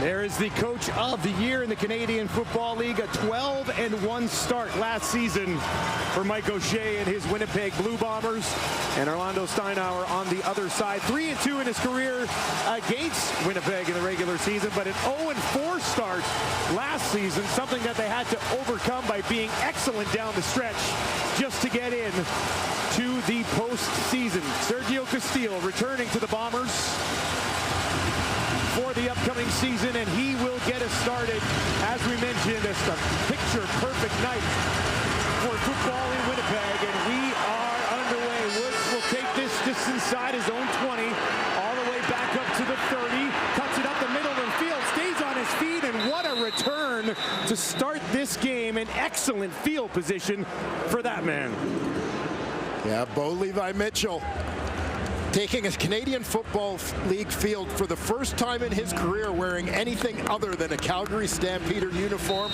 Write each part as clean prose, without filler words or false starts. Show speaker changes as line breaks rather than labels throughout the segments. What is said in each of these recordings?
There is the coach of the year in the Canadian Football League, a 12-1 start last season for Mike O'Shea and his Winnipeg Blue Bombers. And Orlando Steinauer on the other side, 3-2 in his career against Winnipeg in the regular season, but an 0-4 start last season, something that they had to overcome by being excellent down the stretch just to get in to the postseason. Sergio Castillo returning to the Bombers for the upcoming season, and he will get us started. As we mentioned, it's a picture-perfect night for football in Winnipeg, and we are underway. Woods will take this just inside his own 20, all the way back up to the 30, cuts it up the middle of the field, stays on his feet, and what a return to start this game. An excellent field position for that man.
Yeah, Bo Levi Mitchell taking a Canadian Football League field for the first time in his career wearing anything other than a Calgary Stampeder uniform.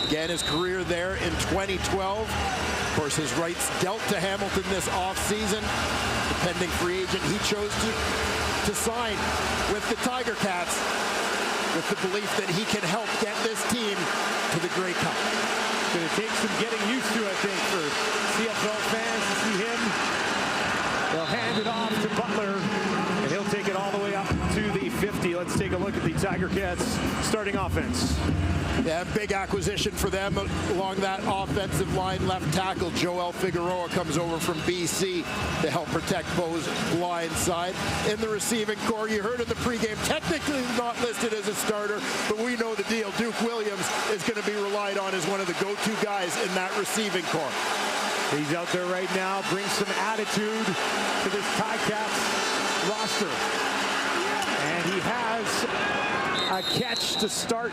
Began his career there in 2012. Of course, his rights dealt to Hamilton this offseason. The pending free agent he chose to sign with the Tiger Cats with the belief that he can help get this team to the Grey Cup.
It's going to take some getting used to, I think, for CFL fans to see him. They'll hand it off to Butler, and he'll take it all the way up to the 50. Let's take a look at the Tiger Cats starting offense.
Yeah, big acquisition for them along that offensive line. Left tackle Joel Figueroa comes over from BC to help protect Bo's blind side. In the receiving core, you heard in the pregame, technically not listed as a starter, but we know the deal. Duke Williams is going to be relied on as one of the go-to guys in that receiving core.
He's out there right now, brings some attitude to this Ticats roster. And he has a catch to start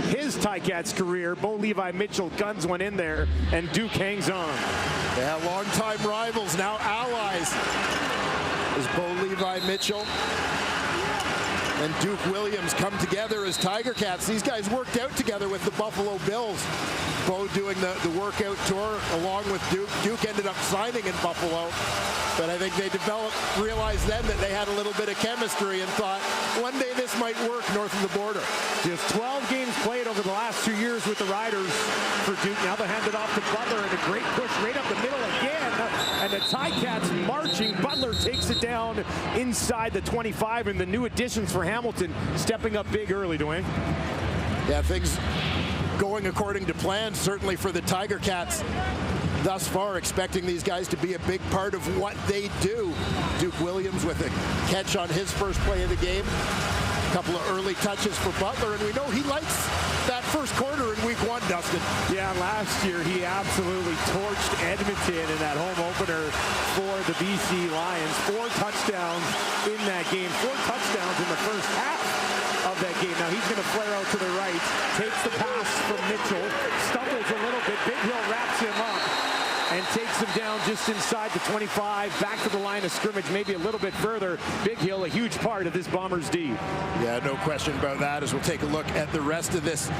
his Ticats career. Bo Levi Mitchell guns one in there, and Duke hangs on.
Yeah, longtime rivals, now allies, is Bo Levi Mitchell and Duke Williams come together as Tiger Cats. These guys worked out together with the Buffalo Bills. Bo doing the workout tour along with Duke. Duke ended up signing in Buffalo, but I think they realized then that they had a little bit of chemistry and thought one day this might work north of the border.
Just 12 games played over the last 2 years with the Riders for Duke. Now they hand it off to Butler, and a great push right up the middle again. And the Ticats marching. Butler takes it down inside the 25, and the new additions for Hamilton stepping up big early, Dwayne.
Yeah, things going according to plan, certainly for the Tiger Cats thus far, expecting these guys to be a big part of what they do. Duke Williams with a catch on his first play of the game. A couple of early touches for Butler, and we know he likes that first quarter in week 1, Dustin.
Yeah, last year he absolutely torched Edmonton in that home opener for the BC Lions. 4 touchdowns in that game, 4 touchdowns in the first half of that game. Now he's going to flare out to the right, takes the pass from Mitchell, stumbles a little bit, Big Hill wraps him up and takes him down just inside the 25, back to the line of scrimmage, maybe a little bit further. Big Hill, a huge part of this Bombers D.
Yeah, no question about that. As we'll take a look at the rest of this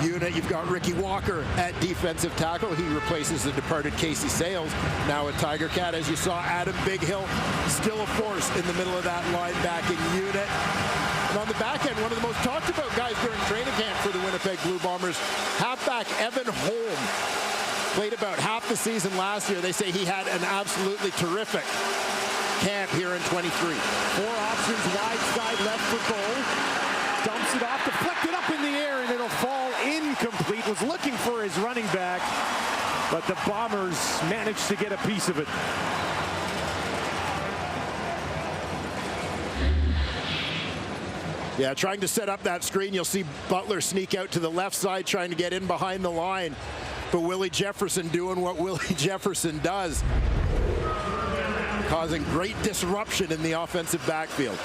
unit, you've got Ricky Walker at defensive tackle. He replaces the departed Casey Sales, now a Tiger Cat. As you saw, Adam Big Hill still a force in the middle of that linebacking unit. And on the back end, one of the most talked about guys during training camp for the Winnipeg Blue Bombers, halfback Evan Holm. Played about half the season last year. They say he had an absolutely terrific camp here in 23.
4 options, wide side left for goal. Dumps it off, deflected up in the air, and it'll fall incomplete. Was looking for his running back, but the Bombers managed to get a piece of it.
Yeah, trying to set up that screen. You'll see Butler sneak out to the left side, trying to get in behind the line. But Willie Jefferson doing what Willie Jefferson does, causing great disruption in the offensive backfield.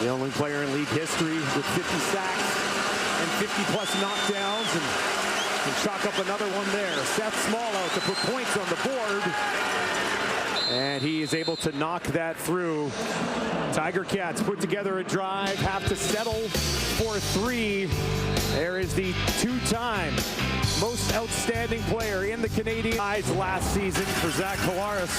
The only player in league history with 50 sacks and 50-plus knockdowns, and can chalk up another one there. Seth Small out to put points on the board, and he is able to knock that through. Tiger Cats put together a drive, have to settle for 3. There is the 2-time most outstanding player in the Canadian eyes last season for Zach Collaros.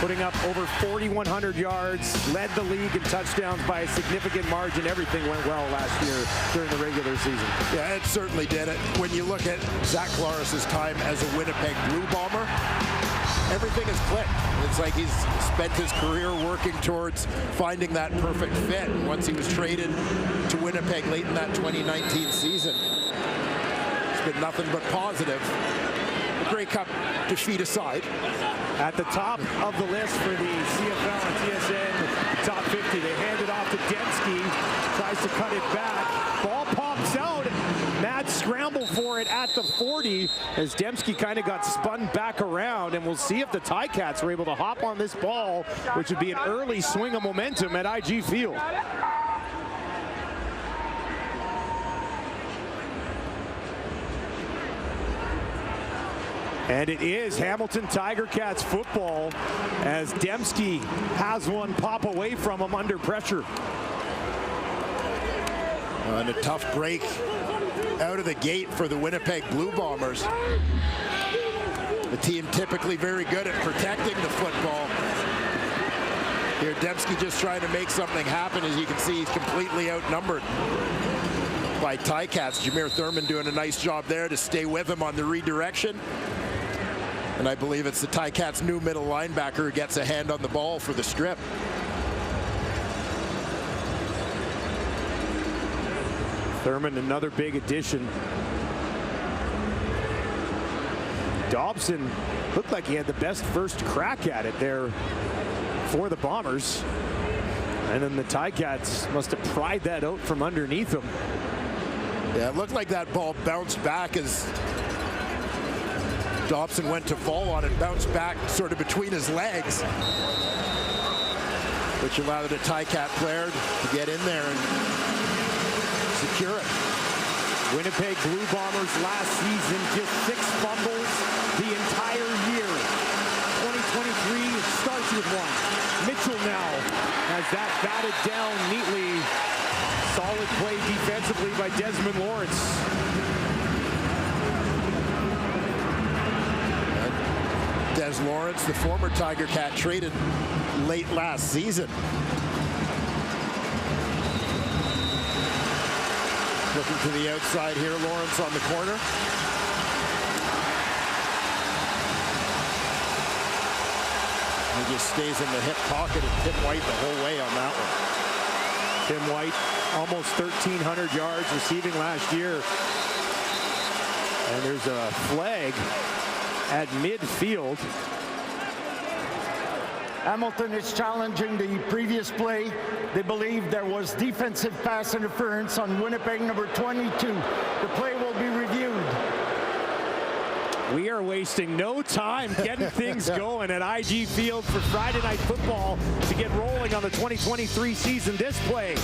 putting up over 4,100 yards, led the league in touchdowns by a significant margin. Everything went well last year during the regular season.
Yeah, it certainly did it. When you look at Zach Collaros' time as a Winnipeg Blue Bomber, everything has clicked. It's like he's spent his career working towards finding that perfect fit. And once he was traded to Winnipeg late in that 2019 season, it's been nothing but positive. The Grey Cup defeat aside.
At the top of the list for the CFL and TSN top 50, they hand it off to Dembski, tries to cut it back. Ball pops out. Mad scramble for it at the 40 as Dembski kind of got spun back around, and we'll see if the Ticats were able to hop on this ball, which would be an early swing of momentum at IG Field. And it is Hamilton Tiger Cats football as Dembski has one pop away from him under pressure.
And a tough break out of the gate for the Winnipeg Blue Bombers. The team typically very good at protecting the football. Here, Dembski just trying to make something happen. As you can see, he's completely outnumbered by Ticats. Jameer Thurman doing a nice job there to stay with him on the redirection. And I believe it's the Ticats' new middle linebacker who gets a hand on the ball for the strip.
Thurman, another big addition. Dobson looked like he had the best first crack at it there for the Bombers. And then the Ticats must have pried that out from underneath them.
Yeah, it looked like that ball bounced back as Dobson went to fall on it, bounced back sort of between his legs, which allowed a Ticat player to get in there and secure it.
Winnipeg Blue Bombers last season just 6 fumbles the entire year. 2023 starts with one. Mitchell now has that batted down neatly. Solid play defensively by Desmond Lawrence.
Des Lawrence, the former Tiger Cat, traded late last season. Looking to the outside here, Lawrence on the corner. He just stays in the hip pocket of Tim White the whole way on that one.
Tim White, almost 1,300 yards receiving last year. And there's a flag at midfield.
Hamilton is challenging the previous play. They believe there was defensive pass interference on Winnipeg number 22. The play will be reviewed.
We are wasting no time getting things going at IG Field for Friday Night Football to get rolling on the 2023 season. This play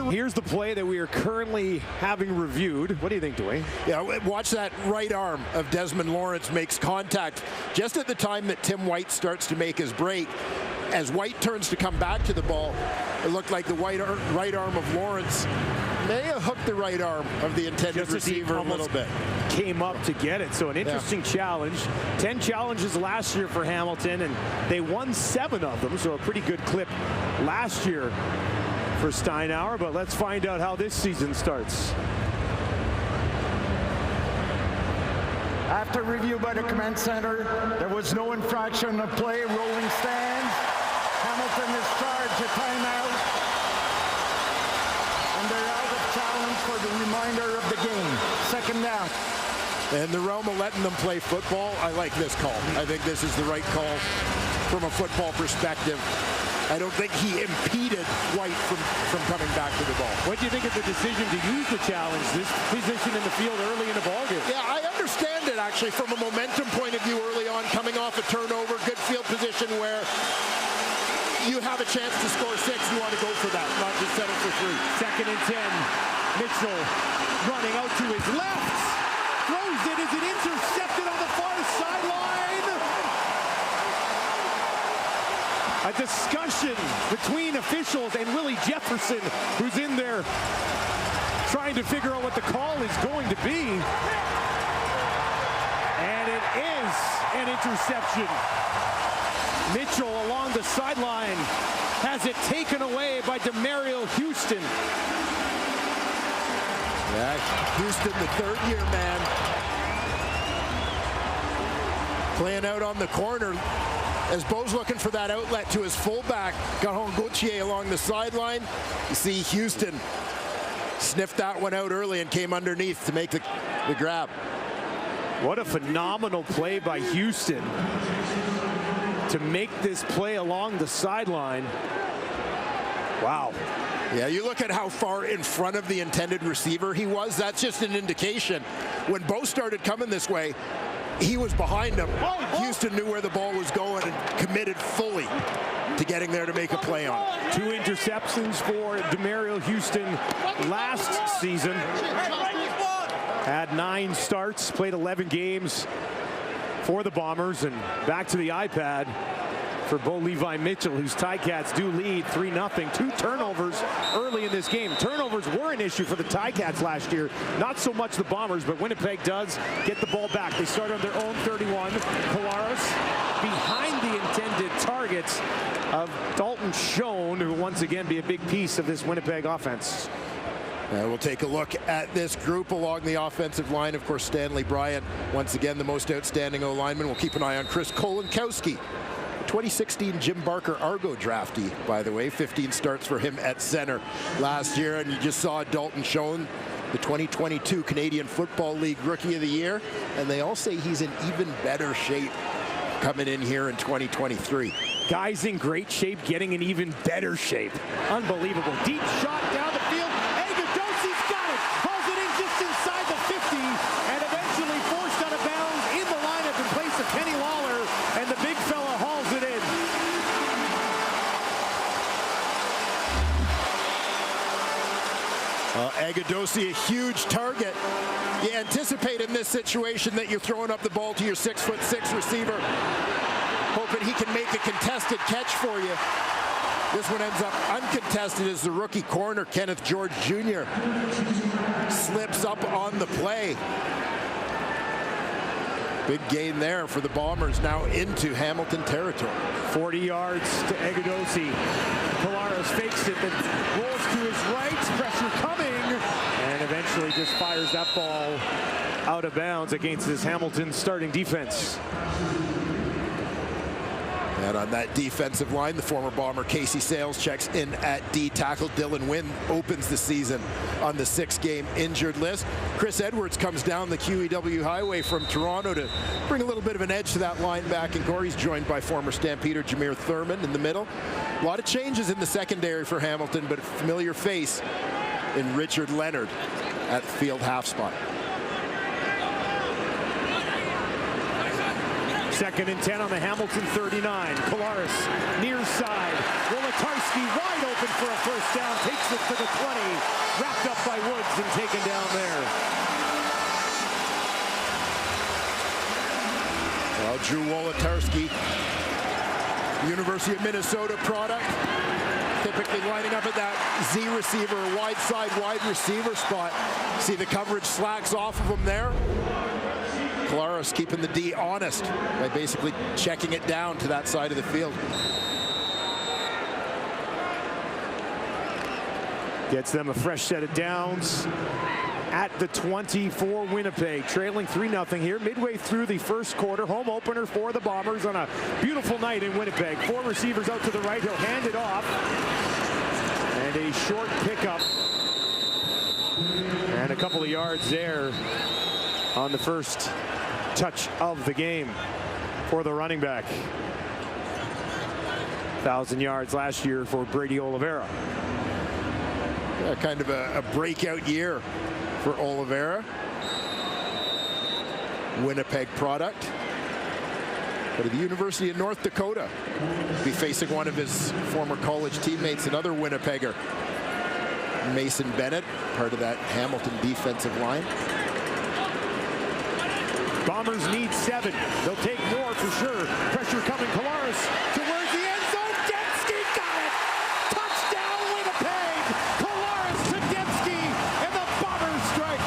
here's the play that we are currently having reviewed. What do you think, Dwayne?
Yeah, watch that right arm of Desmond Lawrence makes contact just at the time that Tim White starts to make his break. As White turns to come back to the ball, it looked like the right arm of Lawrence may have hooked the right arm of the intended receiver a little bit.
Came up to get it. So an interesting challenge. 10 challenges last year for Hamilton, and they won 7 of them. So a pretty good clip last year for Steinauer. But let's find out how this season starts.
After review by the command center, there was no infraction of play. Rolling stands. Hamilton is charged a timeout. And they're out of challenge for the remainder of the game. Second down.
In the realm of letting them play football, I like this call. I think this is the right call from a football perspective. I don't think he impeded White from coming back to the ball.
What do you think of the decision to use the challenge, this position in the field early in the ballgame?
Yeah, I understand it actually from a momentum point of view early on, coming off a turnover, good field position where you have a chance to score 6. You want to go for that, not just settle for 3.
Second and 10. Mitchell running out to his left. Throws it. Is it intercepted on the far sideline? A discussion between officials and Willie Jefferson, who's in there trying to figure out what the call is going to be. And it is an interception. Mitchell along the sideline has it taken away by DeMario Houston.
Yeah, Houston, the third-year man, playing out on the corner as Bo's looking for that outlet to his fullback. Garon Gauthier along the sideline. You see Houston sniffed that one out early and came underneath to make the grab.
What a phenomenal play by Houston to make this play along the sideline. Wow.
Yeah, you look at how far in front of the intended receiver he was. That's just an indication. When Bo started coming this way, he was behind him. Houston knew where the ball was going and committed fully to getting there to make a play on it.
2 interceptions for DeMario Houston last season. Had 9 starts, played 11 games for the Bombers, and back to the iPad for Bo Levi Mitchell, whose Ticats do lead 3-0. 2 turnovers early in this game. Turnovers were an issue for the Ticats last year. Not so much the Bombers, but Winnipeg does get the ball back. They start on their own 31. Polaris behind the intended targets of Dalton Schoen, who will once again be a big piece of this Winnipeg offense.
We'll take a look at this group along the offensive line. Of course, Stanley Bryant, once again, the most outstanding O-lineman. We'll keep an eye on Chris Kolinkowski. 2016 Jim Barker Argo draftee, by the way. 15 starts for him at center last year. And you just saw Dalton Schoen, the 2022 Canadian Football League Rookie of the Year. And they all say he's in even better shape coming in here in 2023.
Guys in great shape getting in even better shape. Unbelievable. Deep shot down the field. Agadosi's got it. Hauls it in just inside the 50 and eventually forced out of bounds in the lineup in place of Kenny Lawler. And the big fella hauls it in.
Agadosi, a huge target. You anticipate in this situation that you're throwing up the ball to your 6'6" receiver, hoping he can make a contested catch for you. This one ends up uncontested as the rookie corner, Kenneth George Jr., slips up on the play. Big gain there for the Bombers, now into Hamilton territory.
40 yards to Agadosi. Polaris fakes it, then rolls to his right. Pressure coming. And eventually just fires that ball out of bounds against this Hamilton starting defense.
And on that defensive line, the former Bomber Casey Sayles checks in at D tackle. Dylan Wynn opens the season on the 6-game injured list. Chris Edwards comes down the QEW highway from Toronto to bring a little bit of an edge to that linebacking core. He's joined by former Stampeder Jameer Thurman in the middle. A lot of changes in the secondary for Hamilton, but a familiar face in Richard Leonard at the field half spot.
2nd and 10 on the Hamilton 39. Polaris near side. Wolotarski wide open for a first down. Takes it to the 20. Wrapped up by Woods and taken down there.
Well, Drew Wolotarski, University of Minnesota product, typically lining up at that Z receiver, wide side, wide receiver spot. See the coverage slacks off of him there. Polaris keeping the D honest by basically checking it down to that side of the field.
Gets them a fresh set of downs at the 20 for Winnipeg. Trailing 3-0 here midway through the first quarter. Home opener for the Bombers on a beautiful night in Winnipeg. 4 receivers out to the right. He'll hand it off. And a short pickup. And a couple of yards there on the first touch of the game for the running back. 1,000 yards last year for Brady Oliveira.
Yeah, kind of a breakout year for Oliveira. Winnipeg product. But at the University of North Dakota, be facing one of his former college teammates, another Winnipegger, Mason Bennett, part of that Hamilton defensive line.
Bombers need 7. They'll take more for sure. Pressure coming. Polaris towards the end zone. Dembski got it. Touchdown Winnipeg. Polaris to Dembski, and the Bombers strike.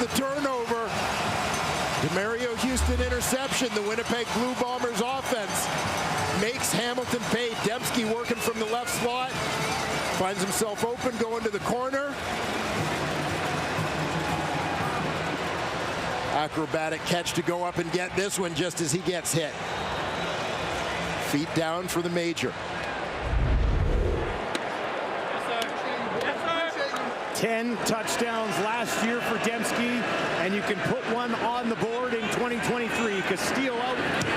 the turnover. DeMario Houston interception. The Winnipeg Blue Bombers offense makes Hamilton pay. Dembski working from the left slot. Finds himself open, going to the corner. Acrobatic catch to go up and get this one just as he gets hit. Feet down for the major.
10 touchdowns last year for Dembski, and you can put one on the board in 2023. Castillo out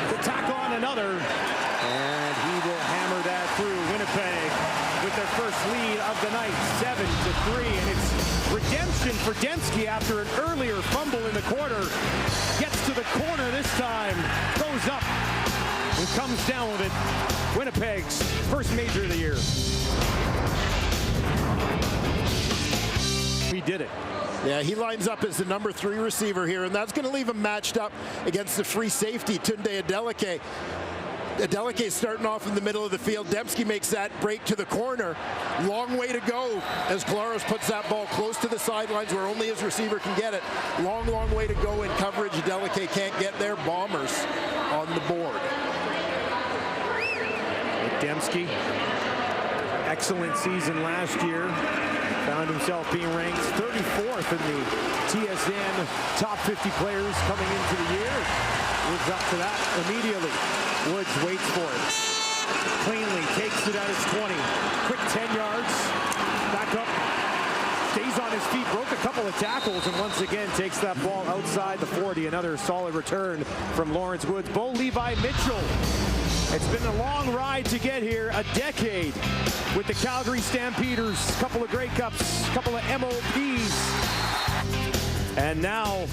to tack on another, and he will hammer that through. Winnipeg with their first lead of the night, 7-3, and it's redemption for Dembski after an earlier fumble in the quarter. Gets to the corner this time, goes up and comes down with it. Winnipeg's first major of the year. He did it.
Yeah, he lines up as the number 3 receiver here, and that's going to leave him matched up against the free safety, Tunde Adeleke. Adeleke starting off in the middle of the field. Dembski makes that break to the corner. Long way to go as Claros puts that ball close to the sidelines where only his receiver can get it. Long, long way to go in coverage. Adeleke can't get there. Bombers on the board.
Dembski, excellent season last year. Found himself being ranked 34th in the TSN top 50 players coming into the year. Woods up to that immediately. Woods waits for it. Cleanly takes it at his 20. Quick 10 yards. Back up. Stays on his feet. Broke a couple of tackles and once again takes that ball outside the 40. Another solid return from Lawrence Woods. Bo Levi Mitchell. It's been a long ride to get here, a decade with the Calgary Stampeders, a couple of Grey Cups, a couple of MOPs, and now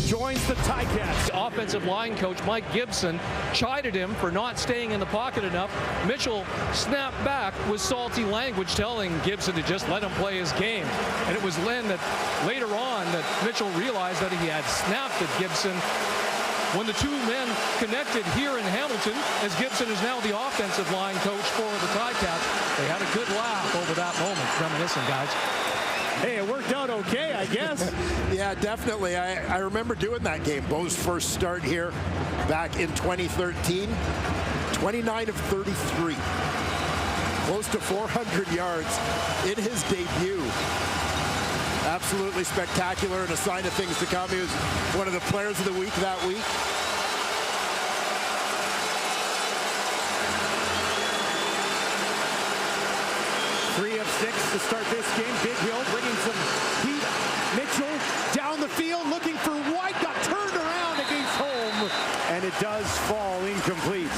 joins the Ticats.
The offensive line coach Mike Gibson chided him for not staying in the pocket enough. Mitchell snapped back with salty language telling Gibson to just let him play his game. And it was then that later on that Mitchell realized that he had snapped at Gibson. When the two men connected here in Hamilton, as Gibson is now the offensive line coach for the Ticats, they had a good laugh over that moment. Reminiscing, guys.
Hey, it worked out okay, I guess.
Yeah, definitely. I remember doing that game. Bo's first start here back in 2013. 29 of 33. Close to 400 yards in his debut. Absolutely spectacular and a sign of things to come. He was one of the players of the week that week.
Three of 6 to start this game. Big Hill bringing some heat. Mitchell down the field looking for White. Got turned around against home. And it does fall incomplete.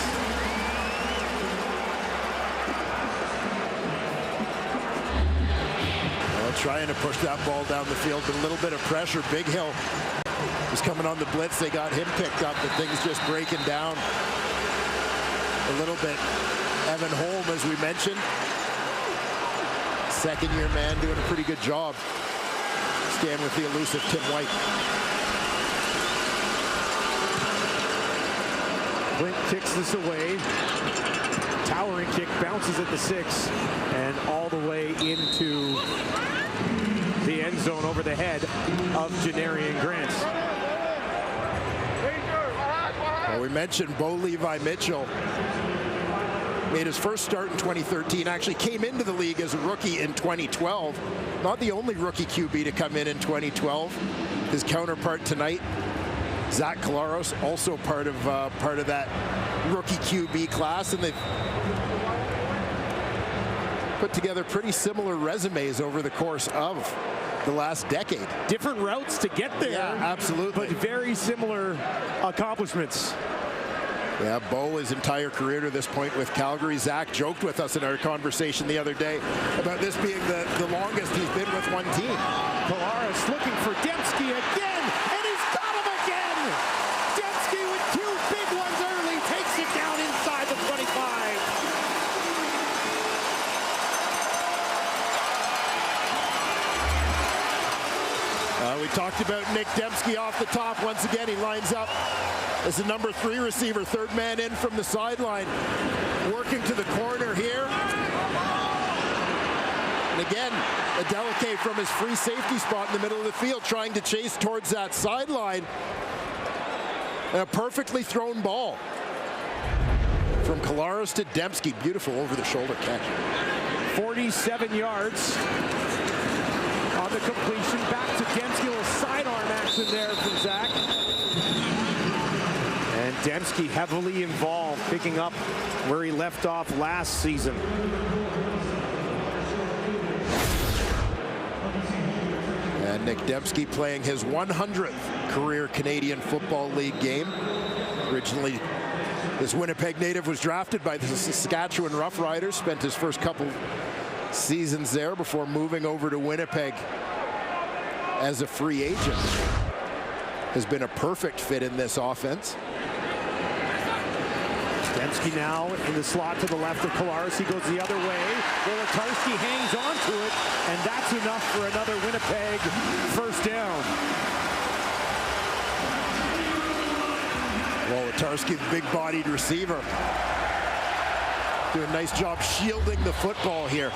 Trying to push that ball down the field, but a little bit of pressure. Big Hill was coming on the blitz. They got him picked up, but things just breaking down a little bit. Evan Holm, as we mentioned, second-year man, doing a pretty good job staying with the elusive Tim White.
Clint kicks this away. Towering kick, bounces at the 6, and all the way into the end zone over the head of Janarian Grant.
Well, we mentioned Bo Levi Mitchell made his first start in 2013, actually came into the league as a rookie in 2012. Not the only rookie QB to come in 2012. His counterpart tonight, Zach Claros, also part of that rookie QB class, and they've put together pretty similar resumes over the course of the last decade.
Different routes to get there.
Yeah, absolutely.
But very similar accomplishments.
Yeah, Bo, his entire career to this point with Calgary. Zach joked with us in our conversation the other day about this being the longest he's been with one team.
Polaris looking for Dembski again, and he's got him again! Dembski with 2 big ones early, takes it down inside the 25.
We talked about Nick Dembski off the top. Once again, he lines up as the number 3 receiver, third man in from the sideline. Working to the corner here. And again, Adeleke from his free safety spot in the middle of the field trying to chase towards that sideline. And a perfectly thrown ball from Collaros to Dembski. Beautiful over-the-shoulder catch.
47 yards on the completion. Back to Dembski. A little sidearm action there from Zach. And Dembski heavily involved, picking up where he left off last season.
And Nick Dembski playing his 100th career Canadian Football League game. Originally, this Winnipeg native was drafted by the Saskatchewan Roughriders, spent his first couple seasons there before moving over to Winnipeg as a free agent. Has been a perfect fit in this offense.
Dembski now in the slot to the left of Collaros. He goes the other way. Wolotarski hangs on to it, and that's enough for another Winnipeg first down.
Wolotarski, the big-bodied receiver, doing a nice job shielding the football here.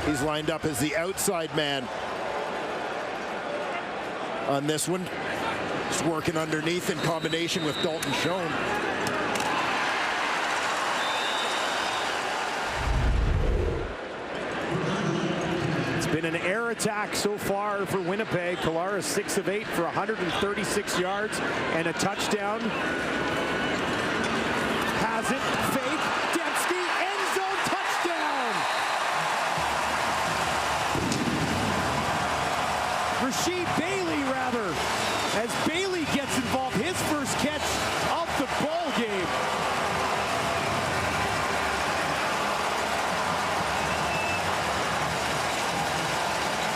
He's lined up as the outside man on this one. Just working underneath in combination with Dalton Schoen.
It's been an air attack so far for Winnipeg. Collaros 6 of 8 for 136 yards and a touchdown. Has it, fake, Dembski, end zone touchdown! Rasheed Bailey, rather, as Bailey gets involved, his first catch of the ball game.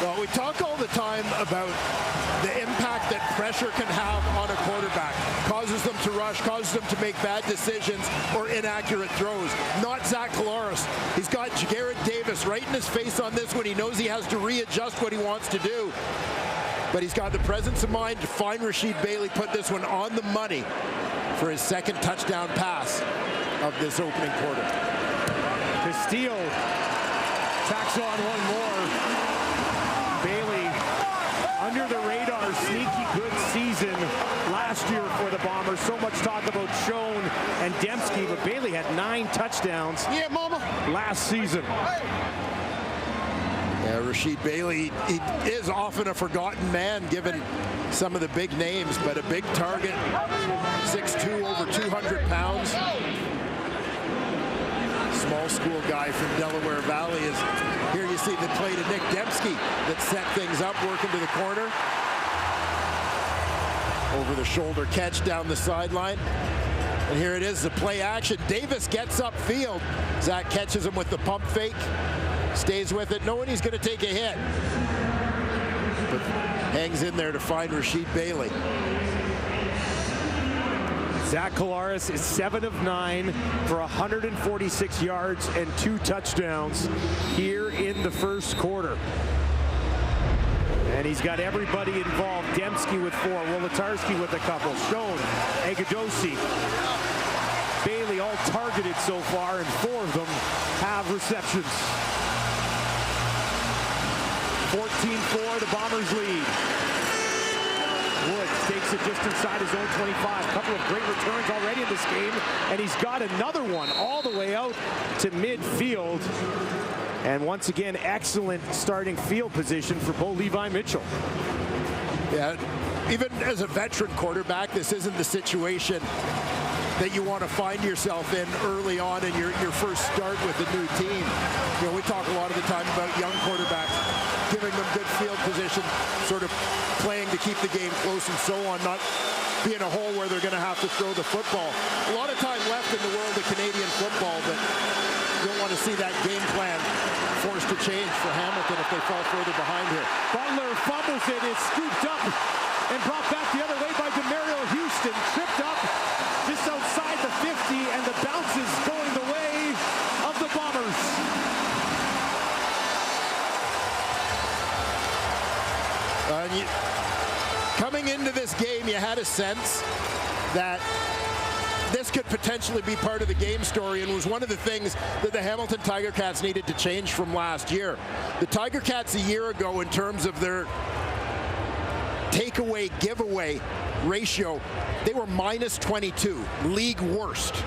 Well, we talk all the time about the impact that pressure can have on a quarterback. Causes them to rush, causes them to make bad decisions or inaccurate throws. Not Zach Collaros. He's got Jared Davis right in his face on this one. He knows he has to readjust what he wants to do. But he's got the presence of mind to find Rasheed Bailey, put this one on the money for his second touchdown pass of this opening quarter.
Castillo tacks on one more. Bailey, under the radar, sneaky good season last year for the Bombers. So much talk about Schoen and Dembski, but Bailey had 9 touchdowns last season.
Yeah, Rasheed Bailey, he is often a forgotten man given some of the big names, but a big target, 6'2", over 200 pounds. Small school guy from Delaware Valley. Is here you see the play to Nick Dembski that set things up, working to the corner. Over the shoulder catch down the sideline. And here it is, the play action. Davis gets upfield. Zach catches him with the pump fake. Stays with it, knowing he's going to take a hit. But hangs in there to find Rasheed Bailey.
Zach Collaros is 7 of 9 for 146 yards and 2 touchdowns here in the first quarter. And he's got everybody involved. Dembski with 4, Wolotarski with a couple, Schoen, Agudosi, Bailey all targeted so far, and 4 of them have receptions. 14-4, the Bombers lead. Woods takes it just inside his own 25. A couple of great returns already in this game, and he's got another one all the way out to midfield. And once again, excellent starting field position for Bo Levi Mitchell.
Yeah, even as a veteran quarterback, this isn't the situation that you want to find yourself in early on in your first start with a new team. You know, we talk a lot of the time about young quarterbacks, giving them good field position, sort of playing to keep the game close and so on, not be in a hole where they're going to have to throw the football. A lot of time left in the world of Canadian football, but you don't want to see that game plan forced to change for Hamilton if they fall further behind here.
Butler fumbles it, is scooped up and brought back the other way by DeMario Houston, tripped up just outside the 50, and the bounce is going the way of the Bombers.
Coming into this game, you had a sense that this could potentially be part of the game story, and was one of the things that the Hamilton Tiger Cats needed to change from last year. The Tiger Cats a year ago, in terms of their takeaway giveaway ratio, they were minus 22, league worst.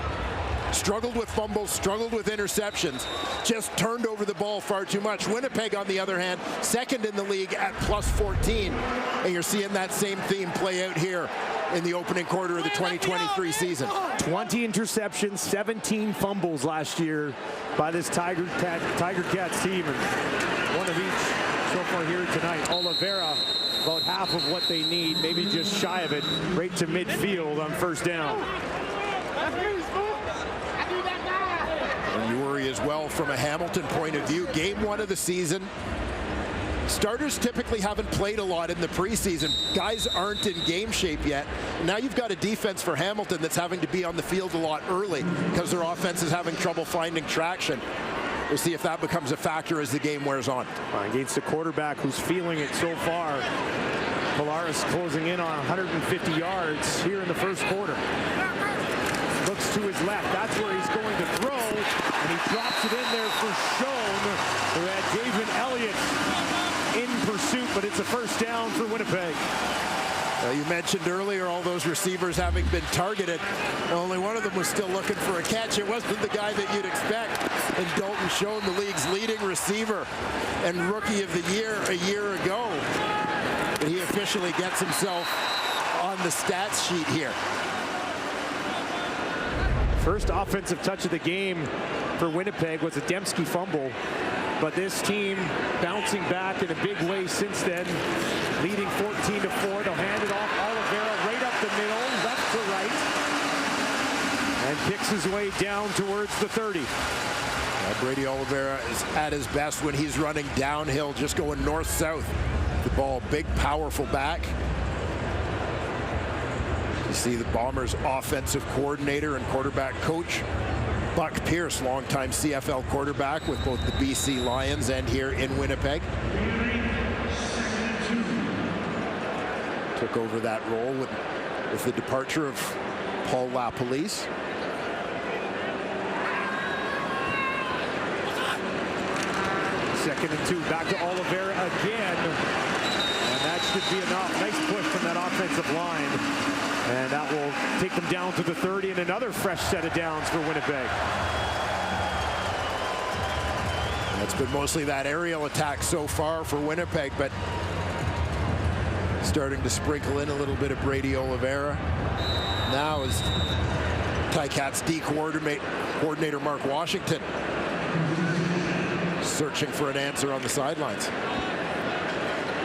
Struggled with fumbles, struggled with interceptions, just turned over the ball far too much. Winnipeg, on the other hand, second in the league at plus 14, and you're seeing that same theme play out here in the opening quarter of the 2023 season.
20 interceptions, 17 fumbles last year by this Tiger Cats team, and one of each so far here tonight. Oliveira, about half of what they need, maybe just shy of it, right to midfield on first down.
And you worry as well from a Hamilton point of view. Game one of the season. Starters typically haven't played a lot in the preseason. Guys aren't in game shape yet. Now you've got a defense for Hamilton that's having to be on the field a lot early because their offense is having trouble finding traction. We'll see if that becomes a factor as the game wears on.
Against a quarterback who's feeling it so far. Polaris closing in on 150 yards here in the first quarter. Looks to his left. That's where he's going to throw. And he drops it in there for Schoen. Who had David Elliott in pursuit, but it's a first down for Winnipeg.
You mentioned earlier all those receivers having been targeted. Only one of them was still looking for a catch. It wasn't the guy that you'd expect. And Dalton Schoen, the league's leading receiver and rookie of the year a year ago. But he officially gets himself on the stats sheet here.
First offensive touch of the game for Winnipeg was a Dembski fumble. But this team bouncing back in a big way since then, leading 14-4. They'll hand it off. Oliveira right up the middle, left to right, and picks his way down towards the 30.
Brady Oliveira is at his best when he's running downhill, just going north-south. The ball, big, powerful back. You see the Bombers' offensive coordinator and quarterback coach, Buck Pierce, longtime CFL quarterback with both the BC Lions and here in Winnipeg. Took over that role with the departure of Paul LaPolice.
Second and 2, back to Oliveira again. And that should be enough. Nice push from that offensive line. And that will take them down to the 30, and another fresh set of downs for Winnipeg.
It's been mostly that aerial attack so far for Winnipeg, but starting to sprinkle in a little bit of Brady Oliveira. Now is Ticats D coordinator Mark Washington searching for an answer on the sidelines.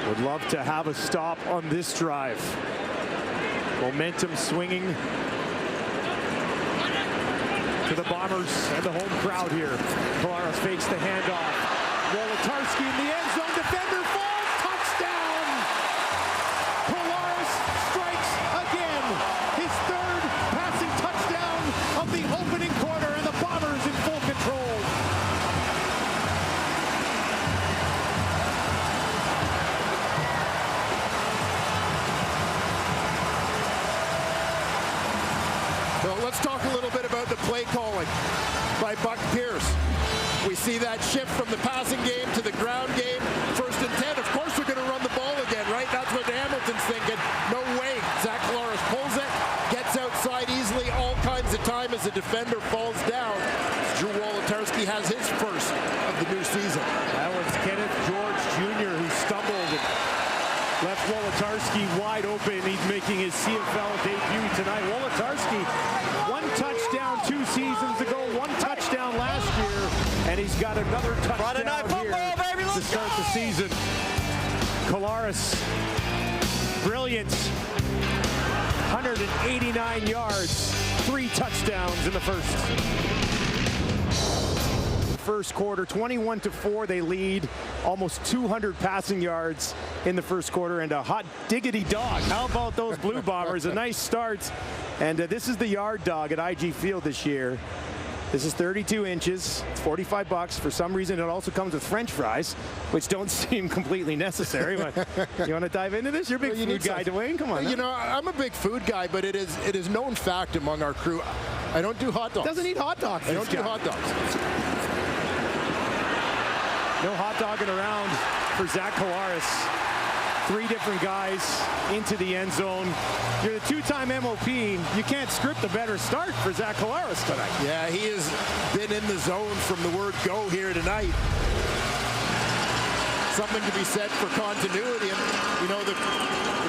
Would love to have a stop on this drive. Momentum swinging to the Bombers and the home crowd here. Polaris fakes the handoff. Wolotarski in the end zone. Defender falls. Touchdown! Polaris strikes again. His third passing touchdown of the opening quarter, and the Bombers in full control.
Let's talk a little bit about the play calling by Buck Pierce. We see that shift from the passing game to the ground game. First and 10, of course we're going to run the ball again, right? That's what Hamilton's thinking. No way. Zach Polaris pulls it, gets outside easily all kinds of time as the defender falls down. Drew Wolotarski has his first of the new season.
That was Kenneth George Jr. who stumbled and left Wolotarski wide open. He's making his CFL debut tonight. Wolotarski, one touchdown 2 seasons ago, one touchdown last year, and he's got another touchdown here to start the season. Colaris, brilliant, 189 yards, 3 touchdowns in the first quarter. 21-4, they lead. Almost 200 passing yards in the first quarter, and a hot diggity dog. How about those Blue Bombers? A nice start. And this is the yard dog at IG Field this year. This is 32 inches. It's $45. For some reason, it also comes with French fries, which don't seem completely necessary. But you want to dive into this? You're a big food guy, Dwayne. Come on.
You know, I'm a big food guy, but it is known fact among our crew. I don't do hot dogs.
Doesn't eat hot dogs.
I don't do hot dogs.
No hot dogging around for Zach Collaros. 3 different guys into the end zone. You're the 2-time MOP. You can't script a better start for Zach Collaros tonight.
Yeah, he has been in the zone from the word go here tonight. Something to be said for continuity. And, you know, the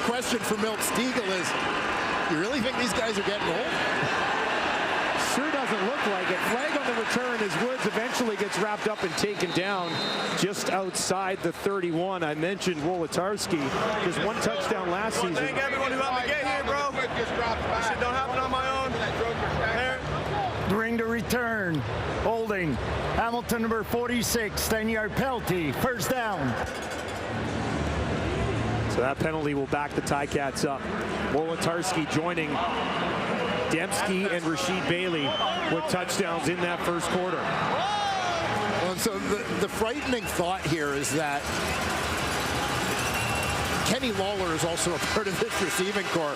question for Milt Stiegel is, you really think these guys are getting old?
Sure doesn't look like it. Flag on the return as Woods eventually gets wrapped up and taken down just outside the 31. I mentioned Wolotarski. Just 1 touchdown last season.
Thank everyone who helped me get here, bro. This shit don't happen on my own.
During the return, holding Hamilton number 46, 10-yard penalty, first down.
So that penalty will back the Ticats up. Wolotarski joining Dembski and Rasheed Bailey with touchdowns in that first quarter.
Well, so the frightening thought here is that Kenny Lawler is also a part of this receiving corps.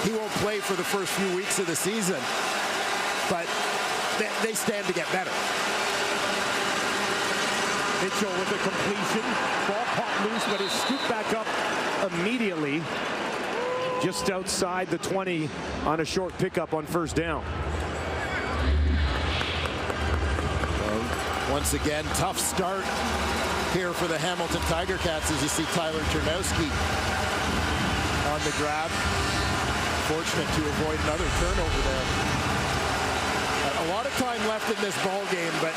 He won't play for the first few weeks of the season, but they stand to get better.
Mitchell with a completion. Ball caught loose, but is scooped back up immediately. Just outside the 20 on a short pickup on first down.
Once again, tough start here for the Hamilton Tiger Cats as you see Tyler Ternowski on the grab. Fortunate to avoid another turnover there. A lot of time left in this ball game, but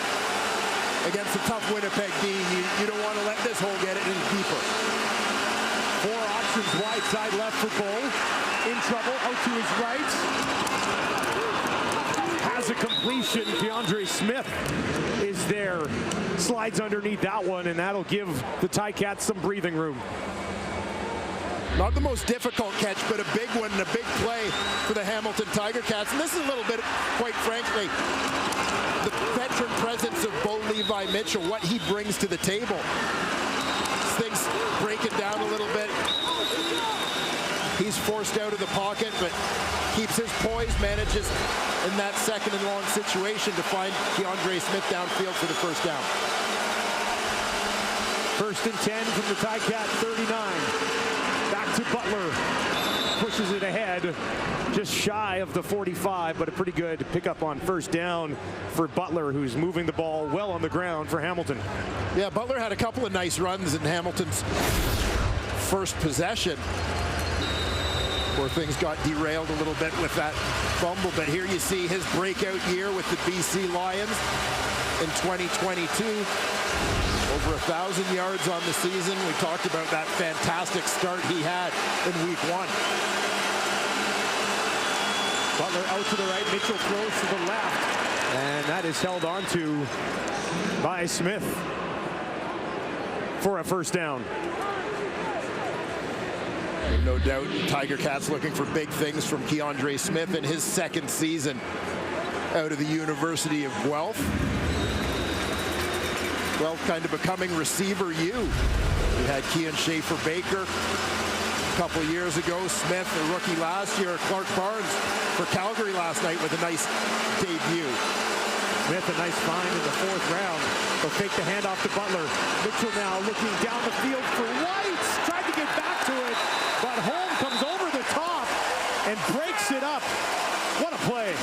against a tough Winnipeg D, you don't want to let this hole get it any deeper.
4 options wide side left for Bull. In trouble, out to his right. Has a completion. DeAndre Smith is there. Slides underneath that one, and that'll give the Ticats some breathing room.
Not the most difficult catch, but a big one and a big play for the Hamilton Tiger Cats. And this is a little bit, quite frankly, the veteran presence of Bo Levi Mitchell, what he brings to the table. Things breaking down a little bit. He's forced out of the pocket, but keeps his poise, manages in that second and long situation to find DeAndre Smith downfield for the first down.
1st and 10 from the Ticat 39. Back to Butler. Pushes it ahead, just shy of the 45, but a pretty good pickup on first down for Butler, who's moving the ball well on the ground for Hamilton.
Yeah, Butler had a couple of nice runs in Hamilton's first possession, where things got derailed a little bit with that fumble. But here you see his breakout year with the BC Lions in 2022. Over 1,000 yards on the season. We talked about that fantastic start he had in week 1.
Butler out to the right, Mitchell throws to the left, and that is held on to by Smith for a first down.
No doubt, Tiger Cats looking for big things from Keandre Smith in his 2nd season out of the University of Guelph. Guelph kind of becoming receiver U. We had Kean Schaefer-Baker a couple of years ago. Smith, a rookie last year. Clark Barnes for Calgary last night with a nice debut.
Smith, a nice find in the 4th round. They'll take the handoff to Butler. Mitchell now looking down the field for White. Tried to get back to it, but Holm comes over the top and breaks it up. What a play.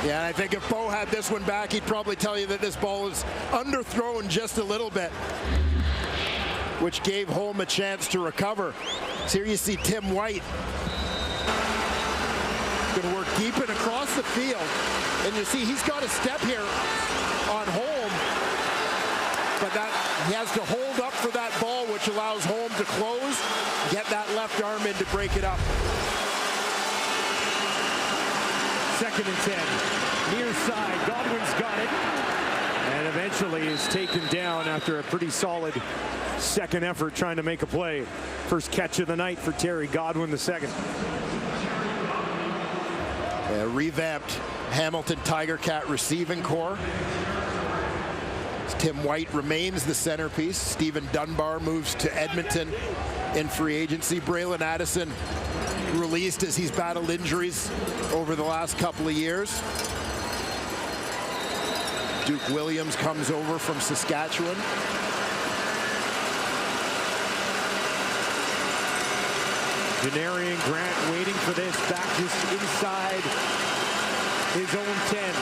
Yeah, I think if Bo had this one back, he'd probably tell you that this ball is underthrown just a little bit, which gave Holm a chance to recover. So here you see Tim White going to work deep and across the field. And you see he's got a step here on Holm, but that he has to hold up for that ball, which allows Holm to close, get that left arm in to break it up.
2nd and 10. Near side, Godwin's got it. And eventually is taken down after a pretty solid second effort trying to make a play. First catch of the night for Terry Godwin, the 2nd.
Revamped Hamilton Tiger Cat receiving core. Tim White remains the centerpiece. Stephen Dunbar moves to Edmonton in free agency. Braylon Addison released as he's battled injuries over the last couple of years. Duke Williams comes over from Saskatchewan.
Janarian Grant waiting for this, back just inside his own 10.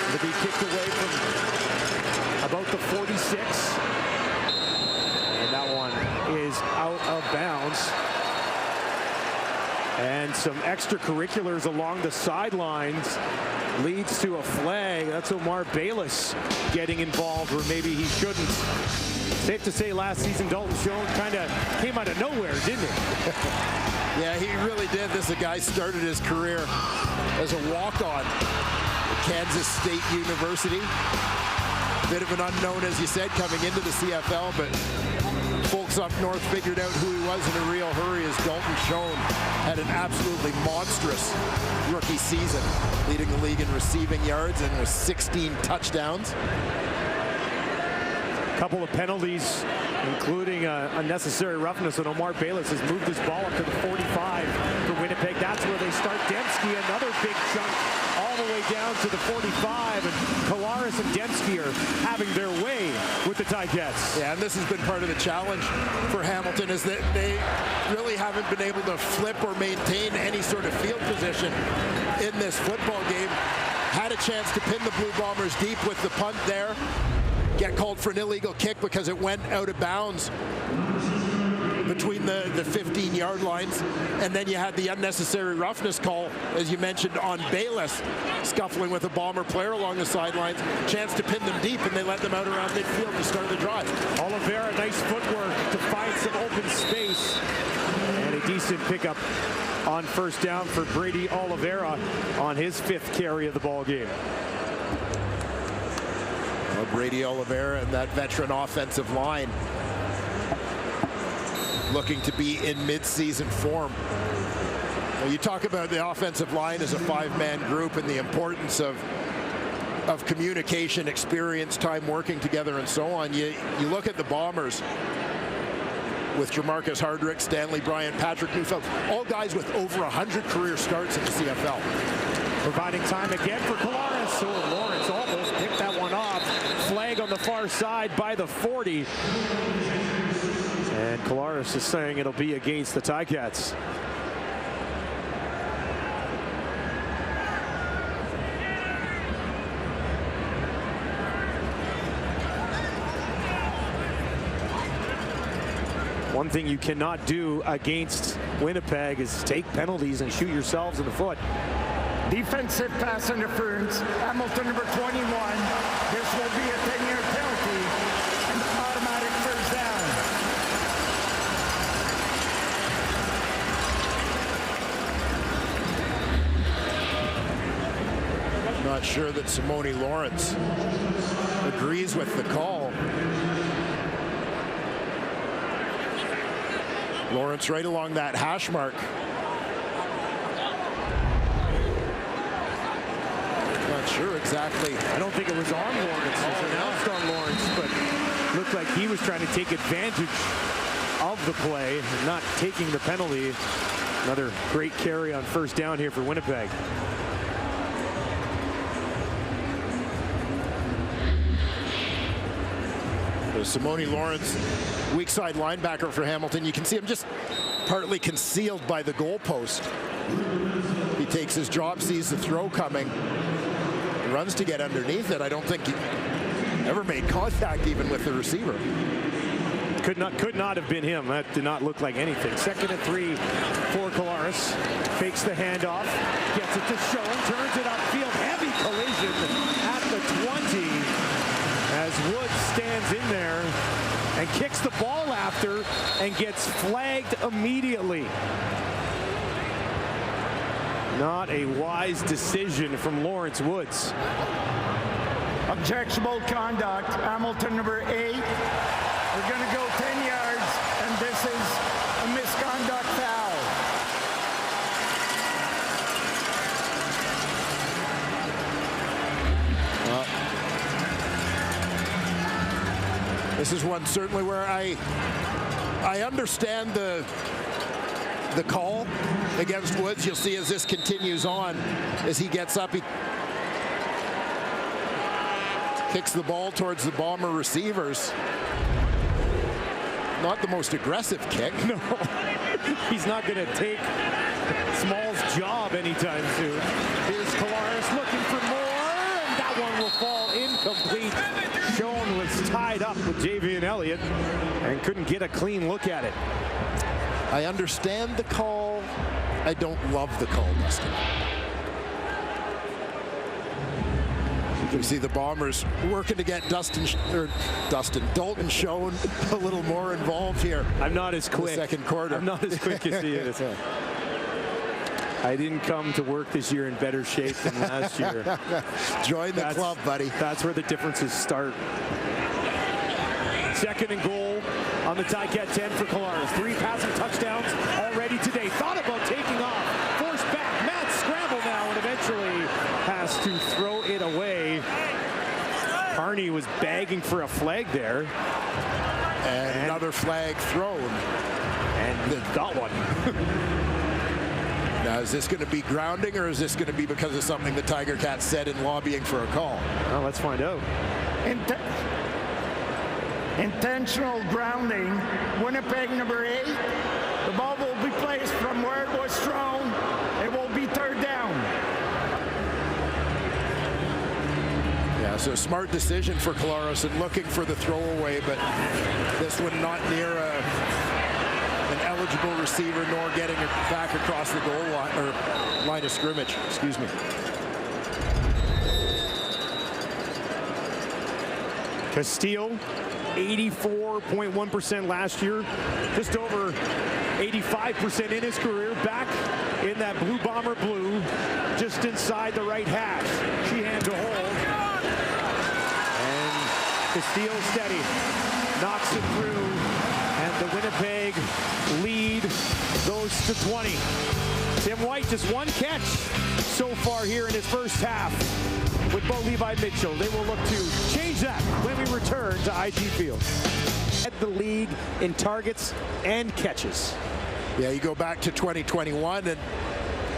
It'll be kicked away from about the 46. And that one is out of bounds. And some extracurriculars along the sidelines leads to a flag. That's Omar Bayless getting involved where maybe he shouldn't. Safe to say last season Dalton Schoen kind of came out of nowhere, didn't he?
Yeah, he really did. This a guy started his career as a walk-on at Kansas State University. Bit of an unknown, as you said, coming into the CFL, but folks up north figured out who he was in a real hurry as Dalton Schoen had an absolutely monstrous rookie season, leading the league in receiving yards and with 16 touchdowns.
A couple of penalties, including unnecessary roughness, and Omar Bayless has moved his ball up to the 45 for Winnipeg. That's where they start. Dembski, another big chunk, all the way down to the 45, and Kolaris and Dembski are having their way with the Ticats.
Yeah, and this has been part of the challenge for Hamilton, is that they really haven't been able to flip or maintain any sort of field position in this football game. Had a chance to pin the Blue Bombers deep with the punt there. Get called for an illegal kick because it went out of bounds between the 15-yard lines. And then you had the unnecessary roughness call, as you mentioned, on Bayless, scuffling with a Bomber player along the sidelines. Chance to pin them deep, and they let them out around midfield to start the drive.
Oliveira, nice footwork to find some open space. And a decent pickup on first down for Brady Oliveira on his 5th carry of the ball game.
Brady Oliveira and that veteran offensive line looking to be in mid-season form. Well, you talk about the offensive line as a 5-man group and the importance of communication, experience, time working together, and so on. You look at the Bombers with Jamarcus Hardrick, Stanley Bryant, Patrick Neufeld, all guys with over 100 career starts in the CFL.
Providing time again for Kolaris. Oh, Lawrence almost picked that one off. Flag on the far side by the 40. And Kolaris is saying it'll be against the Ticats. One thing you cannot do against Winnipeg is take penalties and shoot yourselves in the foot.
Defensive pass interference, Hamilton number 21. This will be a 10-year penalty and automatic first down.
Not sure that Simone Lawrence agrees with the call. Lawrence right along that hash mark. Not sure exactly.
I don't think it was on Lawrence. It was announced on Lawrence, but looked like he was trying to take advantage of the play, not taking the penalty. Another great carry on first down here for Winnipeg.
Simone Lawrence, weak side linebacker for Hamilton. You can see him just partly concealed by the goalpost. He takes his drop, sees the throw coming, runs to get underneath it. I don't think he ever made contact even with the receiver.
Could not have been him. That did not look like anything. 2nd and 3 for Kolaris. Fakes the handoff, gets it to Schoen, turns it upfield. Heavy collision at the 20. As Woods stands in there and kicks the ball after and gets flagged immediately. Not a wise decision from Lawrence Woods.
Objectionable conduct, Hamilton number 8. We're going to go 10 yards and and this is a misconduct foul.
This is one certainly where I understand the call against Woods. You'll see as this continues on, as he gets up, he kicks the ball towards the Bomber receivers. Not the most aggressive kick.
No, he's not going to take Small's job anytime soon. Here's Collaros looking for more, and that one will fall incomplete. Schoen was tied up with Javian Elliott and couldn't get a clean look at it.
I understand the call. I don't love the call, Dustin. You can see the Bombers working to get Dalton Schoen a little more involved here.
I'm not as quick.
Second quarter.
I'm not as quick as he is. I didn't come to work this year in better shape than last year.
Join the club, buddy.
That's where the differences start. Second and goal on the Ticat 10 for Collaros. 3 passing touchdowns already today. Thought about taking off. Forced back. Mad scramble now and eventually has to throw it away. Carney was begging for a flag there.
And another flag thrown.
And got one.
Now, is this going to be grounding, or is this going to be because of something the Tiger Cats said in lobbying for a call?
Well, let's find out.
Intentional grounding. Winnipeg number 8. The ball will be placed from where it was thrown. It will be third down.
Yeah, so smart decision for Collaros and looking for the throwaway, but this one not near an eligible receiver, nor getting it back across the goal line, or line of scrimmage. Excuse me.
Castile, 84.1% last year, just over 85% in his career, back in that Blue Bomber blue, just inside the right hash. Sheehan to hold. And Castile steady, knocks it through, and the Winnipeg lead goes to 20. Tim White just one catch so far here in his first half with Bo Levi Mitchell. They will look to change that when we return to IG Field. Led the league in targets and catches.
Yeah, you go back to 2021, and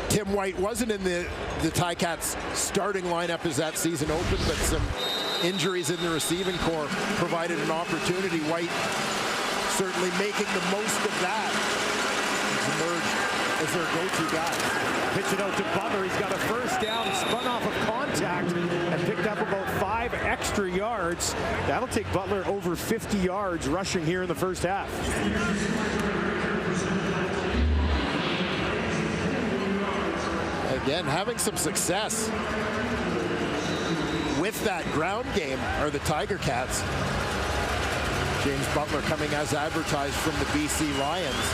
Tim White wasn't in the Ticats starting lineup as that season opened, but some injuries in the receiving corps provided an opportunity. White certainly making the most of that. He's emerged as their go-to guy.
Pitch it out to Butler. He's got a first down, spun off of contact, and picked up about 5 extra yards. That'll take Butler over 50 yards rushing here in the first half.
Again, having some success with that ground game are the Tiger Cats. James Butler coming as advertised from the BC Lions.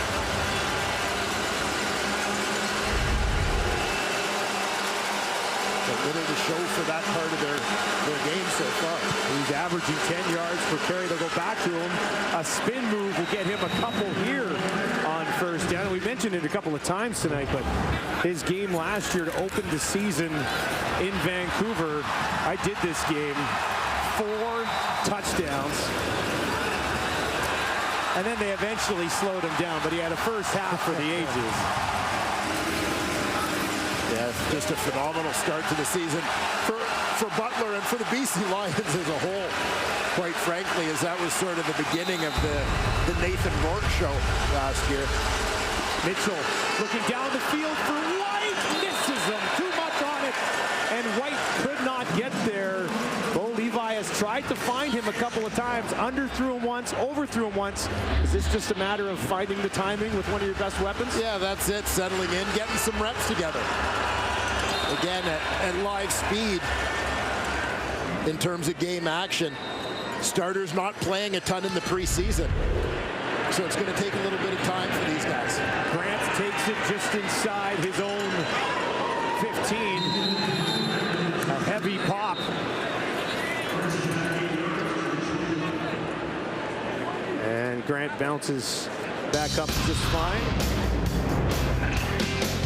Little to show for that part of their game so far.
He's averaging 10 yards per carry. They'll go back to him. A spin move will get him a couple here on first down. And we mentioned it a couple of times tonight, but his game last year to open the season in Vancouver, I did this game, 4 touchdowns. And then they eventually slowed him down, but he had a first half for the ages.
Yeah, just a phenomenal start to the season for Butler and for the BC Lions as a whole. Quite frankly, as that was sort of the beginning of the Nathan Rourke show last year.
Mitchell looking down the field for White, misses him, too much on it, and White could not get there. Bo Levi has tried to find him a couple of times, underthrew him once, overthrew him once. Is this just a matter of finding the timing with one of your best weapons?
Yeah, that's it, settling in, getting some reps together. Again, at live speed, in terms of game action, starters not playing a ton in the preseason. So it's going to take a little bit of time for these guys.
Grant takes it just inside his own 15. A heavy pop. And Grant bounces back up just fine.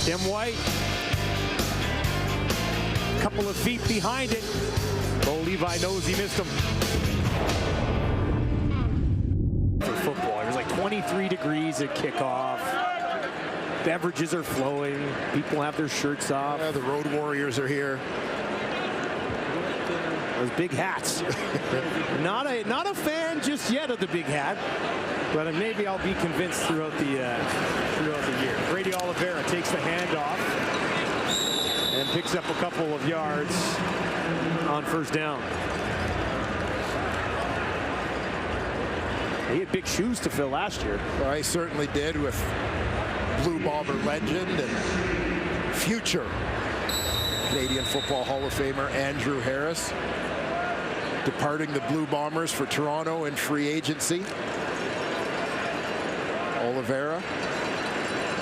Tim White, couple of feet behind it. Bo Levi knows he missed him. For football, it was like 23 degrees at kickoff. Beverages are flowing. People have their shirts off.
The Road Warriors are here.
Those big hats. not a fan just yet of the big hat, but maybe I'll be convinced throughout the year. Brady Oliveira takes the handoff and picks up a couple of yards on first down. He had big shoes to fill last year.
Well, he certainly did, with Blue Bomber legend and future Canadian Football Hall of Famer Andrew Harris departing the Blue Bombers for Toronto in free agency. Oliveira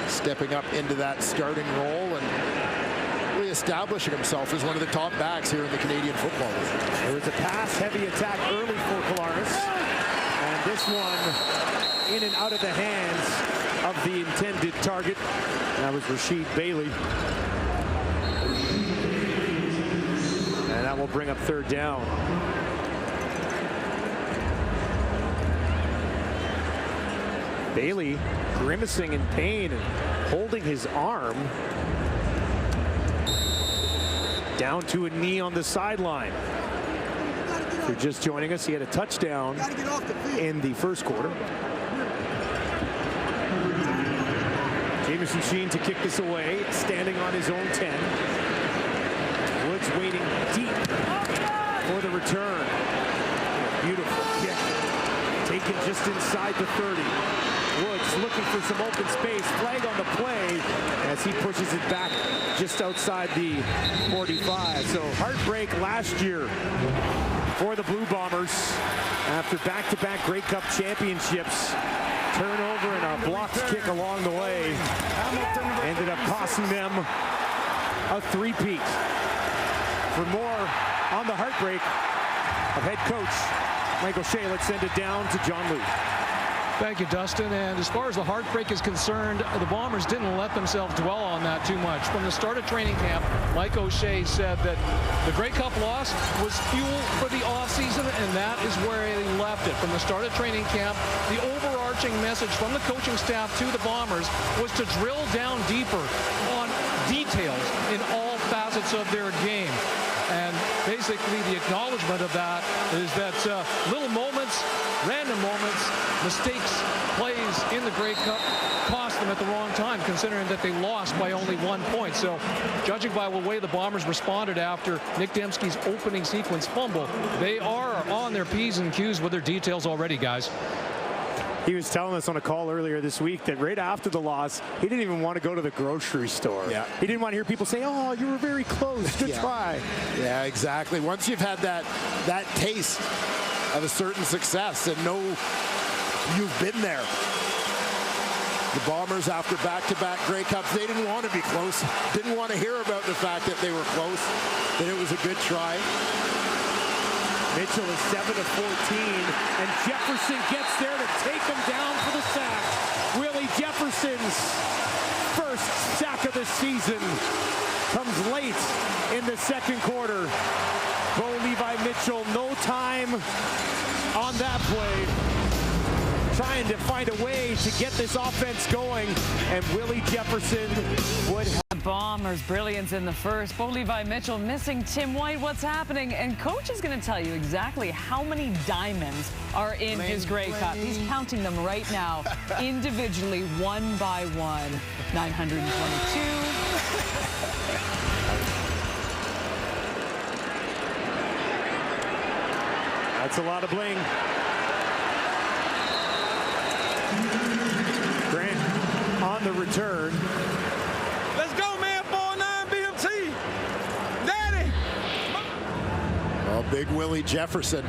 stepping up into that starting role and really establishing himself as one of the top backs here in the Canadian Football League.
There was a pass-heavy attack early for Kolaris, and this one in and out of the hands of the intended target. That was Rasheed Bailey. And that will bring up third down. Bailey grimacing in pain and holding his arm down to a knee on the sideline. If you're just joining us, he had a touchdown in the first quarter. Jamison Sheen to kick this away, standing on his own 10. Woods waiting deep for the return. Beautiful kick, taken just inside the 30. Woods looking for some open space. Flag on the play as he pushes it back just outside the 45. So heartbreak last year for the Blue Bombers after back-to-back Grey Cup championships. Turnover and a blocked kick along the way ended up costing them a three-peat. For more on the heartbreak of head coach Mike O'Shea, let's send it down to John Lee.
Thank you, Dustin. And as far as the heartbreak is concerned, the Bombers didn't let themselves dwell on that too much. From the start of training camp, Mike O'Shea said that the Grey Cup loss was fuel for the offseason, and that is where he left it. From the start of training camp, the overarching message from the coaching staff to the Bombers was to drill down deeper on details in all facets of their game. And basically the acknowledgement of that is that little moments, random moments, mistakes, plays in the Grey Cup cost them at the wrong time, considering that they lost by only 1 point. So judging by the way the Bombers responded after Nick Dembski's opening sequence fumble, they are on their P's and Q's with their details already, guys.
He was telling us on a call earlier this week that right after the loss, he didn't even want to go to the grocery store.
Yeah.
He didn't want to hear people say, oh, you were very close, good try.
Yeah, exactly. Once you've had that taste of a certain success and know you've been there. The Bombers, after back-to-back Grey Cups, they didn't want to be close. Didn't want to hear about the fact that they were close, that it was a good try.
Mitchell is 7 of 14, and Jefferson gets there to take him down for the sack. Willie Jefferson's first sack of the season comes late in the second quarter. Bo Levi Mitchell, no time on that play. Trying to find a way to get this offense going, and Willie Jefferson would have.
Bombers' brilliance in the first. Bo Levi Mitchell missing Tim White. What's happening? And coach is going to tell you exactly how many diamonds are in his Grey Cup. He's counting them right now, individually, one by one. 922.
That's a lot of bling. Grant on the return.
Let's go, man. 4-9 BMT. Daddy.
Well, big Willie Jefferson,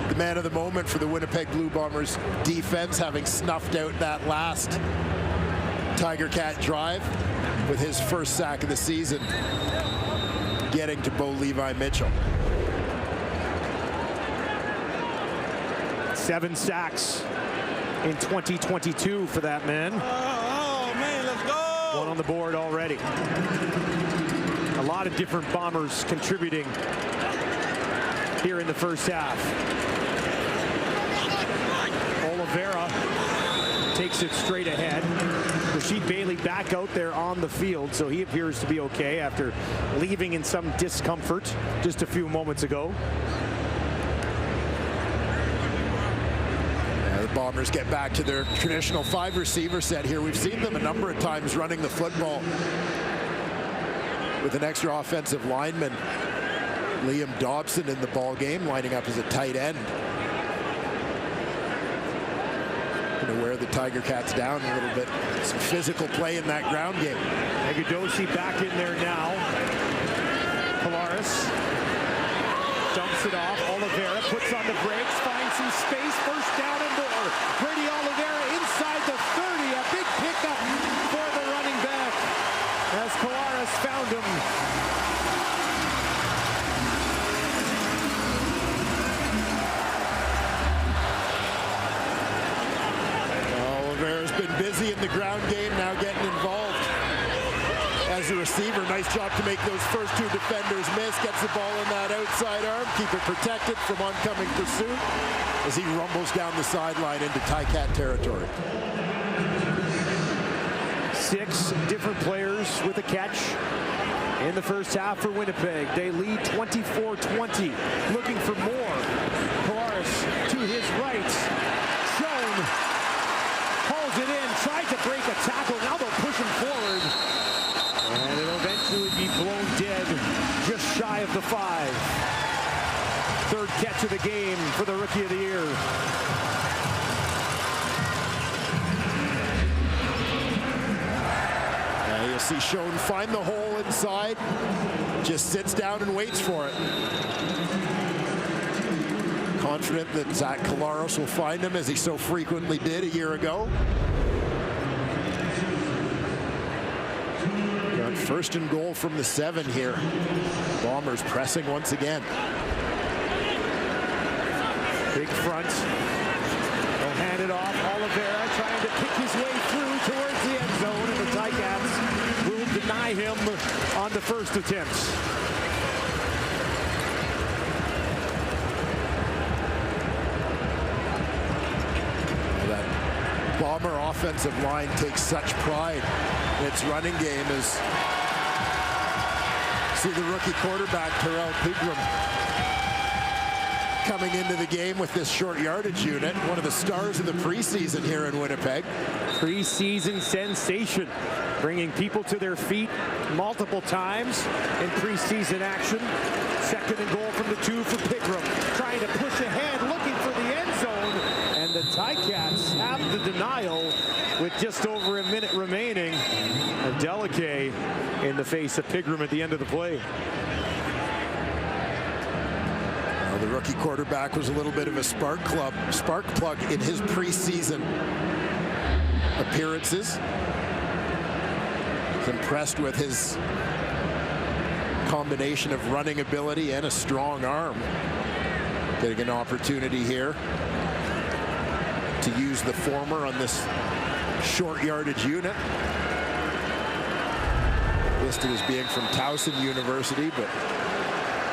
the man of the moment for the Winnipeg Blue Bombers defense, having snuffed out that last Tiger Cat drive with his first sack of the season, getting to Bo Levi Mitchell.
7 sacks in 2022 for that man.
Oh, man, let's go.
One on the board already. A lot of different Bombers contributing here in the first half. Oliveira takes it straight ahead. Rasheed Bailey back out there on the field, so he appears to be okay after leaving in some discomfort just a few moments ago.
The Bombers get back to their traditional 5 receiver set here. We've seen them a number of times running the football with an extra offensive lineman, Liam Dobson, in the ball game, lining up as a tight end. Going to wear the Tiger Cats down a little bit. Some physical play in that ground game.
Agudosi back in there now. Polaris dumps it off. Oliveira puts on the brakes, finds some space, first down and more. Brady Oliveira inside the 30. A big pickup for the running back as Polaris found him.
Oliveira's been busy in the ground game, now getting involved as a receiver. Nice job to make those first 2 defenders miss. Gets the ball in that outside arm, keep it protected from oncoming pursuit as he rumbles down the sideline into Ticat territory.
6 different players with a catch in the first half for Winnipeg. They lead 24-20, looking for more. Polaris to his right. Schoen hauls it in, tried to break a tackle. Now they'll push him forward. And it'll eventually be blown dead just shy of the 5. 3rd catch of the game for the Rookie of the Year.
You'll see Schoen find the hole inside, just sits down and waits for it. Confident that Zach Collaros will find him, as he so frequently did a year ago. Got 1st and goal from the 7 here. Bombers pressing once again.
Big front. They'll hand it off. Oliveira trying to pick his way through towards the end zone, and the Ticats will deny him on the first attempts.
That Bomber offensive line takes such pride in its running game as see the rookie quarterback Terrell Pigram coming into the game with this short yardage unit, one of the stars of the preseason here in Winnipeg.
Preseason sensation, bringing people to their feet multiple times in preseason action. 2nd and goal from the 2 for Pigram, trying to push ahead, looking for the end zone, and the Ticats have the denial with just over a minute remaining. Adeleke in the face of Pigram at the end of the play.
The rookie quarterback was a little bit of a spark plug in his preseason appearances. Was impressed with his combination of running ability and a strong arm. Getting an opportunity here to use the former on this short yardage unit. Listed as being from Towson University, but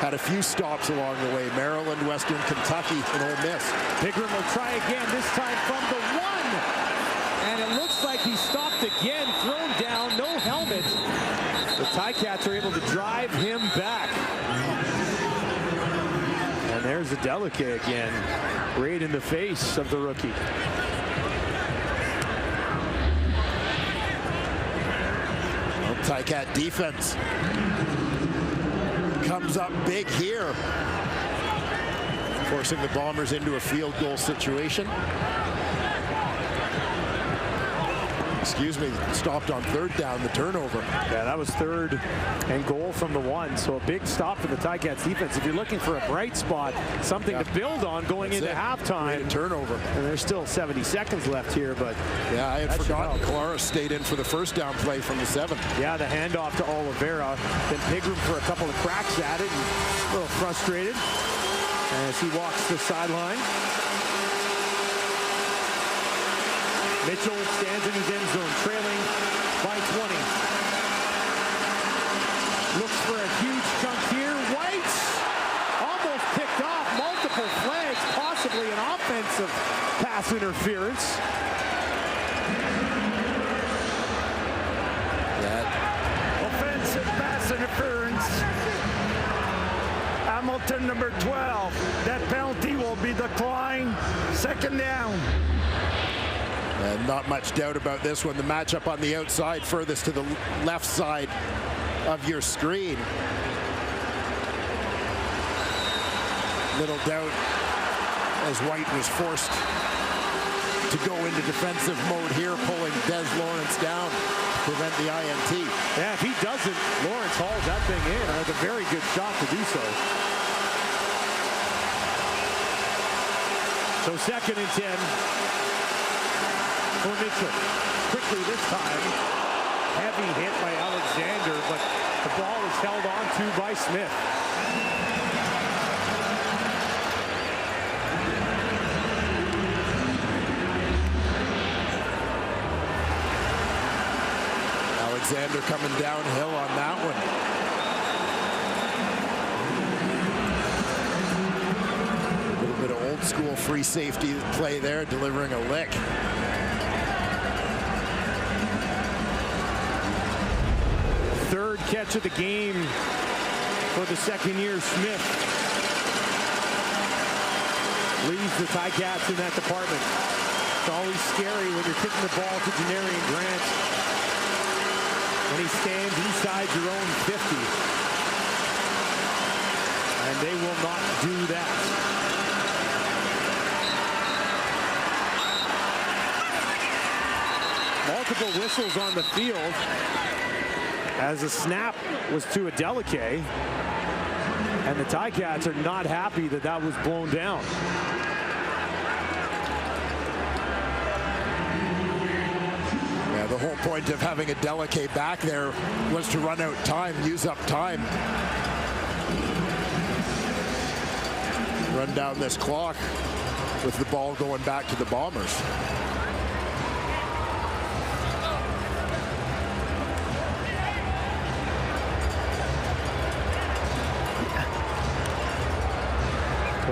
had a few stops along the way. Maryland, Western Kentucky, and Ole Miss.
Pigram will try again, this time from the 1. And it looks like he stopped again, thrown down, no helmet. The Ticats are able to drive him back. And there's Adeleke again, right in the face of the rookie.
Well, Ticat defense comes up big here, forcing the Bombers into a field goal situation. Excuse me, stopped on 3rd down, the turnover.
Yeah, that was 3rd and goal from the 1. So a big stop for the Ticats defense. If you're looking for a bright spot, something to build on going into halftime.
Turnover.
And there's still 70 seconds left here, but
yeah, I had forgotten. Collaros stayed in for the 1st down play from the 7.
Yeah, the handoff to Oliveira. Then Pigram for a couple of cracks at it, and a little frustrated. as he walks the sideline. Mitchell stands in his end zone, trailing by 20. Looks for a huge chunk here. White almost picked off. Multiple flags, possibly an offensive pass interference.
Offensive pass interference. Hamilton, number 12. That penalty will be declined. Second down.
And not much doubt about this one. The matchup on the outside, furthest to the left side of your screen. Little doubt as White was forced to go into defensive mode here, pulling Des Lawrence down to prevent the INT.
Yeah, if he doesn't, Lawrence hauls that thing in. That's a very good shot to do so. So 2nd and 10 for Mitchell. Quickly this time. Heavy hit by Alexander, but the ball is held on to by Smith.
Alexander coming downhill on that one. A little bit of old school free safety play there, delivering a lick.
Third catch of the game for the second-year Smith. Leads the Ticats in that department. It's always scary when you're kicking the ball to Janarian Grant. When he stands inside your own 50. And they will not do that. Multiple whistles on the field as a snap was to Adeleke. And the Ticats are not happy that that was blown down.
The whole point of having Adeleke back there was to run out time, use up time. Run down this clock with the ball going back to the Bombers.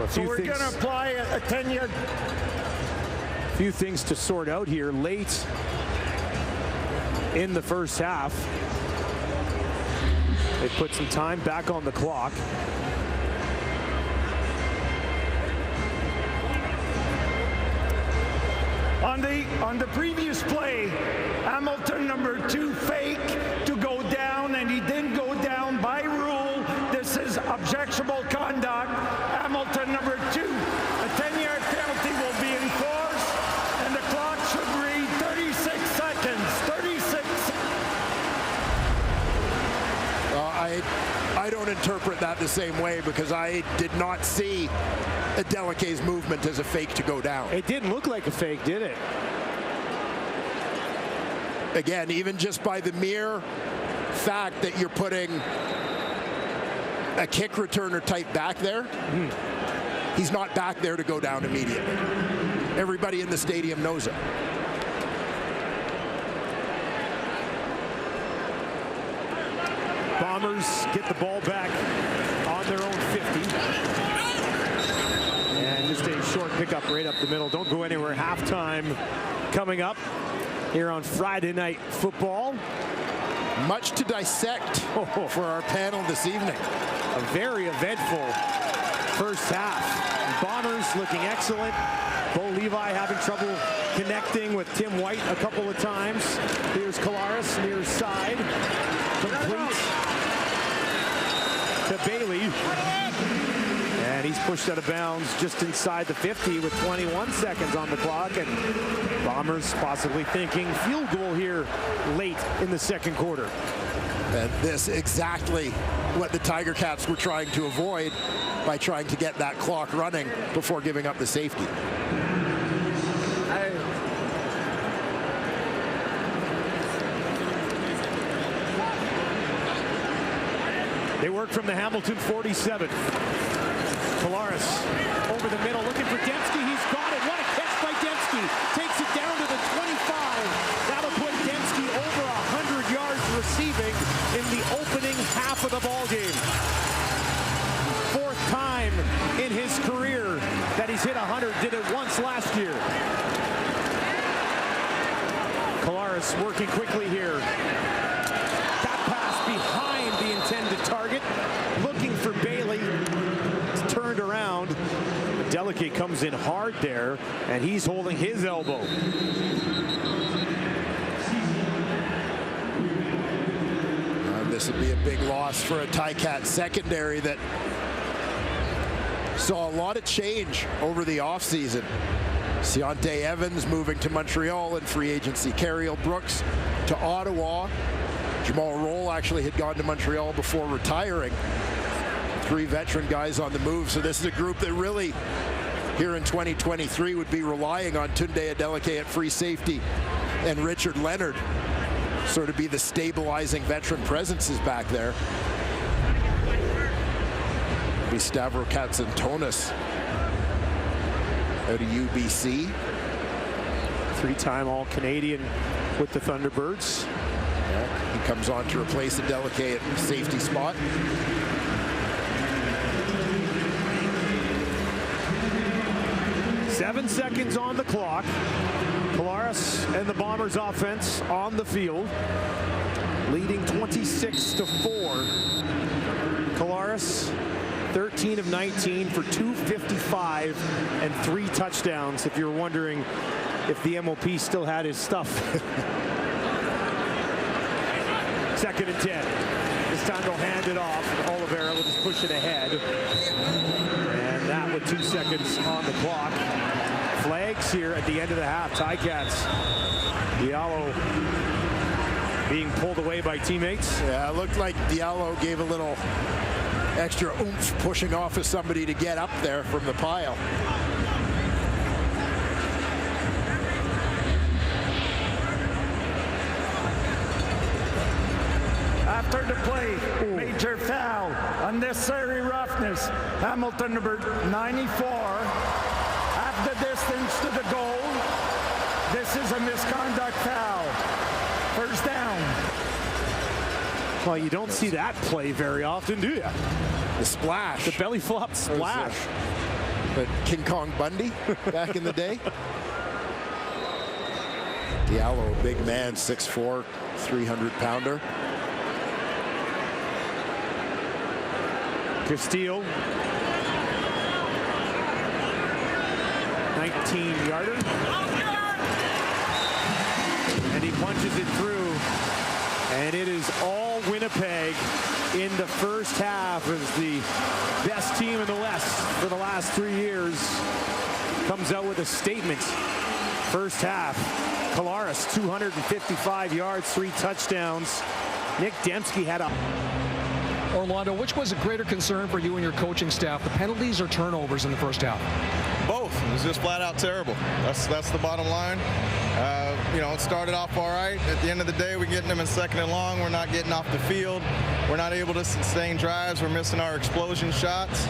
So we're going to apply a 10-yard.
A few things to sort out here late in the first half. They put some time back on the clock.
On the previous play, Hamilton, number 2, fake to go down, and he didn't go down by rule. This is objectionable conduct. Hamilton, number 2, a 10-yard penalty will be enforced, and the clock should read 36 seconds. 36.
I don't interpret that the same way, because I did not see Adeleke's movement as a fake to go down.
It didn't look like a fake, did it?
Again, even just by the mere fact that you're putting a kick returner type back there, he's not back there to go down immediately. Everybody in the stadium knows it.
Bombers get the ball back on their own 50. And just a short pickup right up the middle. Don't go anywhere. Halftime coming up here on Friday Night Football.
Much to dissect for our panel this evening.
A very eventful first half. Bombers looking excellent. Bo Levi having trouble connecting with Tim White a couple of times. Here's Collaros near side. Complete to Bailey. And he's pushed out of bounds just inside the 50 with 21 seconds on the clock. And Bombers possibly thinking field goal here late in the second quarter.
And this exactly what the Tiger Cats were trying to avoid by trying to get that clock running before giving up the safety.
They work from the Hamilton 47. Collaros over the middle looking for Dembski. He's got it. What a catch by Dembski. Takes it down to the 25. his career that he's hit 100. Did it once last year. Collaros working quickly here. That pass behind the intended target. Looking for Bailey. It's turned around. Delicate comes in hard there, and he's holding his elbow.
This would be a big loss for a Ticat secondary that saw a lot of change over the offseason. Seontae Evans moving to Montreal in free agency. Cariel Brooks to Ottawa. Jamal Roll actually had gone to Montreal before retiring. 3 veteran guys on the move. So this is a group that really, here in 2023, would be relying on Tunde Adeleke at free safety and Richard Leonard sort of be the stabilizing veteran presences back there. Be Stavro Katsantonis out of UBC.
3-time All-Canadian with the Thunderbirds.
Yeah, he comes on to replace Adeleke at safety spot.
Seven seconds on the clock. Collaros and the Bombers offense on the field, leading 26-4. Collaros 13 of 19 for 255 and 3 touchdowns, if you're wondering if the MOP still had his stuff. 2nd and 10. This time they'll hand it off. Oliveira will just push it ahead. And that with 2 seconds on the clock. Flags here at the end of the half. Ticats. Diallo being pulled away by teammates.
Yeah, it looked like Diallo gave a little extra oomph pushing off of somebody to get up there from the pile.
After the play, major foul, unnecessary roughness. Hamilton number 94. Half the distance to the goal. This is a misconduct foul. First down.
Well, you don't see that play very often, do you?
The splash.
The belly flop splash.
But King Kong Bundy back in the day. Diallo, big man, 6'4", 300-pounder.
Castillo, 19-yarder, and he punches it through, and it is all Winnipeg in the first half as the best team in the West for the last 3 years comes out with a statement. First half, Collaros 255 yards, 3 touchdowns. Nick Dembski had a...
Orlando, which was a greater concern for you and your coaching staff, the penalties or turnovers in the first half?
Both. It was just flat out terrible. That's the bottom line. You know, it started off all right. At the end of the day, we're getting them in 2nd and long. We're not getting off the field. We're not able to sustain drives. We're missing our explosion shots.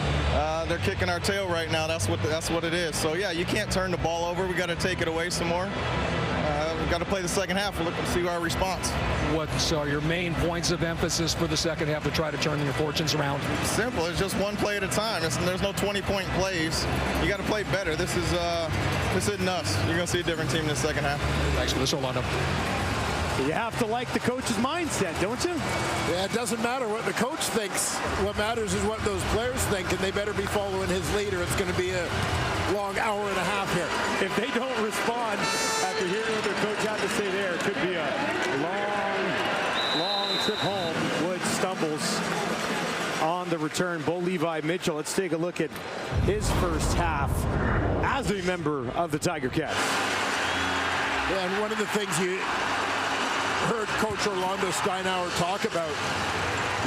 They're kicking our tail right now. That's what it is. So yeah, you can't turn the ball over. We got to take it away some more. We've got to play the second half. We'll look and see our response.
What are your main points of emphasis for the second half to try to turn your fortunes around?
Simple. It's just one play at a time. There's no 20-point plays. You got to play better. This isn't us. You're going to see a different team in the second half.
Thanks for this, Orlando.
You have to like the coach's mindset, don't you?
Yeah, it doesn't matter what the coach thinks. What matters is what those players think, and they better be following his lead, or it's going to be a long hour and a half here.
If they don't respond after hearing what their coach had to say there, it could be a long trip home. Woods stumbles on the return. Bo Levi Mitchell, let's take a look at his first half as a member of the Tiger Cats.
Yeah, and one of the things you heard Coach Orlando Steinauer talk about,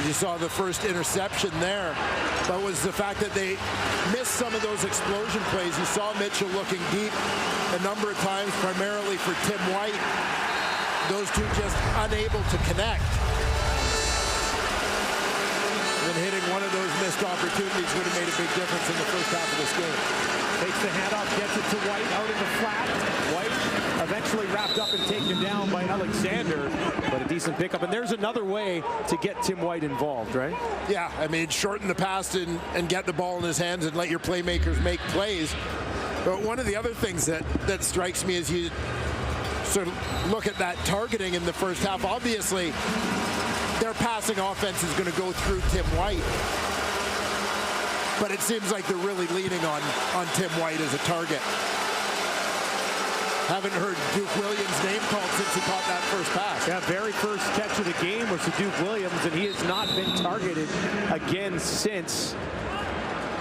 you saw the first interception there, but was the fact that they missed some of those explosion plays. You saw Mitchell looking deep a number of times, primarily for Tim White. Those two just unable to connect. And hitting one of those missed opportunities would have made a big difference in the first half of this game.
Takes the handoff, gets it to White out in the flat. White eventually eventually wrapped up and taken down by Alexander, but a decent pickup. And there's another way to get Tim White involved, right?
Yeah, I mean, shorten the pass and get the ball in his hands and let your playmakers make plays. But one of the other things that strikes me is you sort of look at that targeting in the first half. Obviously, their passing offense is going to go through Tim White. But it seems like they're really leaning on Tim White as a target. Haven't heard Duke Williams' name called since he caught that first pass.
Yeah, very first catch of the game was to Duke Williams, and he has not been targeted again since.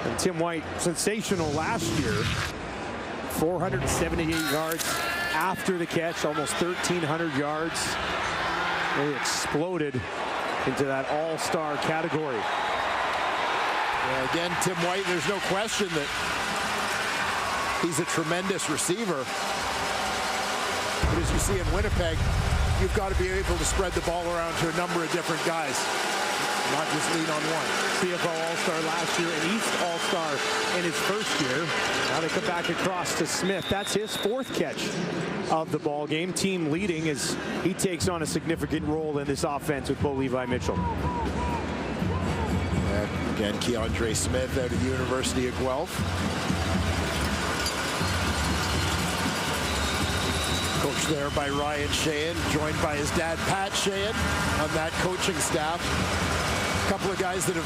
And Tim White, sensational last year. 478 yards after the catch, almost 1,300 yards. They exploded into that all-star category.
Yeah, again, Tim White, there's no question that he's a tremendous receiver. But as you see in Winnipeg, you've got to be able to spread the ball around to a number of different guys, not just lean on one.
CFL All-Star last year, and East All-Star in his first year. Now they come back across to Smith. That's his fourth catch of the ball game. Team leading as he takes on a significant role in this offense with Bo Levi Mitchell.
Again, Keandre Smith out of the University of Guelph. Coached there by Ryan Sheehan, joined by his dad, Pat Sheehan, on that coaching staff. A couple of guys that have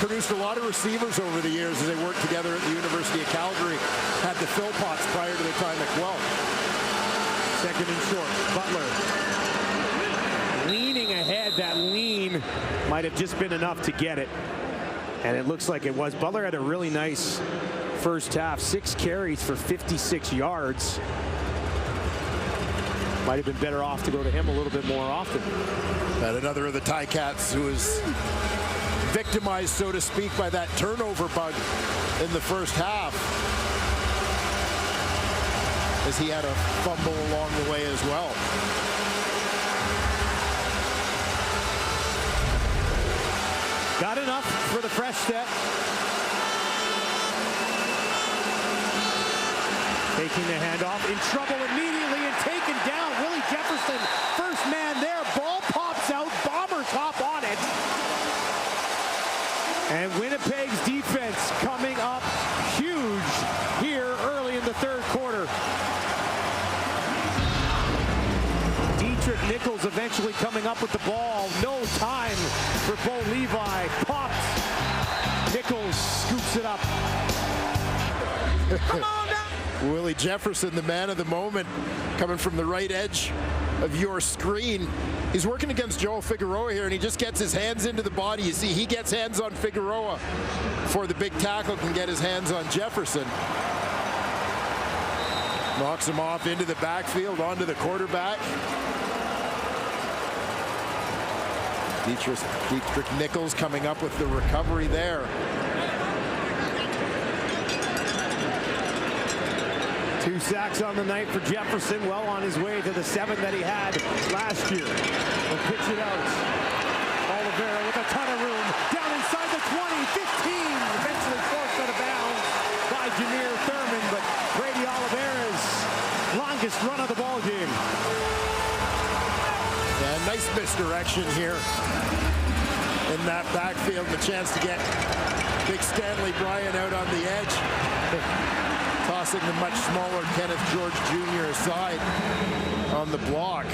produced a lot of receivers over the years as they worked together at the University of Calgary. Had the Philpots prior to their time at Guelph.
Second and short, Butler. Leaning ahead, that lean might have just been enough to get it. And it looks like it was. Butler had a really nice first half. 6 carries for 56 yards. Might have been better off to go to him a little bit more often.
And another of the Ticats who was victimized, so to speak, by that turnover bug in the first half, as he had a fumble along the way as well.
Got enough for the fresh set. Taking the handoff, in trouble immediately and taken down. Willie Jefferson, first man there. Ball pops out, Bomber top on it. And Winnipeg's defense coming up huge here early in the third quarter. Nichols eventually coming up with the ball. No time for Bo Levi. Popped. Nichols scoops it up. Come on down.
Willie Jefferson, the man of the moment, coming from the right edge of your screen. He's working against Joel Figueroa here, and he just gets his hands into the body. You see, he gets hands on Figueroa before the big tackle can get his hands on Jefferson. Knocks him off into the backfield, onto the quarterback. Dietrich Nichols coming up with the recovery there.
2 sacks on the night for Jefferson, well on his way to the 7 that he had last year. He'll pitch it out. Oliveira with a ton of room. Down inside the 20, 15. Eventually forced out of bounds by Jameer Thurman, but Brady Oliveira's longest run of the ball game.
Yeah, nice misdirection here in that backfield. The chance to get big Stanley Bryan out on the edge. Tossing the much smaller Kenneth George Jr. aside on the block.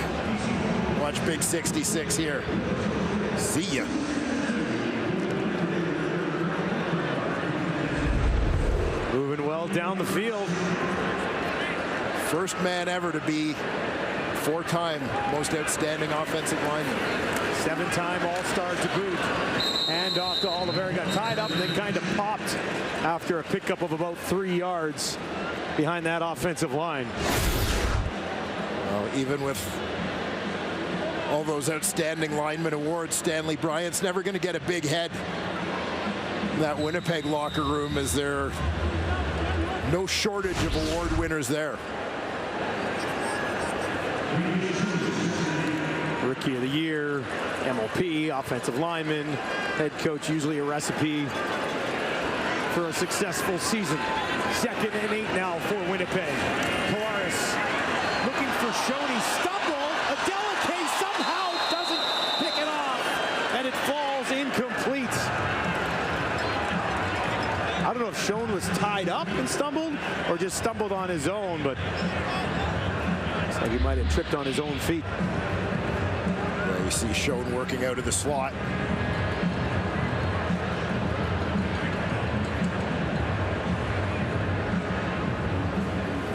Watch big 66 here. See ya.
Moving well down the field.
First man ever to be 4-time most outstanding offensive lineman.
7-time All-Star to boot. Hand off to Oliveira, got tied up and then kind of popped after a pickup of about 3 yards behind that offensive line.
Well, even with all those outstanding lineman awards, Stanley Bryant's never going to get a big head in that Winnipeg locker room, as there are no shortage of award winners there.
Rookie of the Year, MLP, offensive lineman, head coach, usually a recipe for a successful season. 2nd and 8 now for Winnipeg. Polaris looking for Shoney stumbled. Adeleke somehow doesn't pick it off, and it falls incomplete. I don't know if Shone was tied up and stumbled or just stumbled on his own, but looks like he might have tripped on his own feet.
There you see Shone working out of the slot.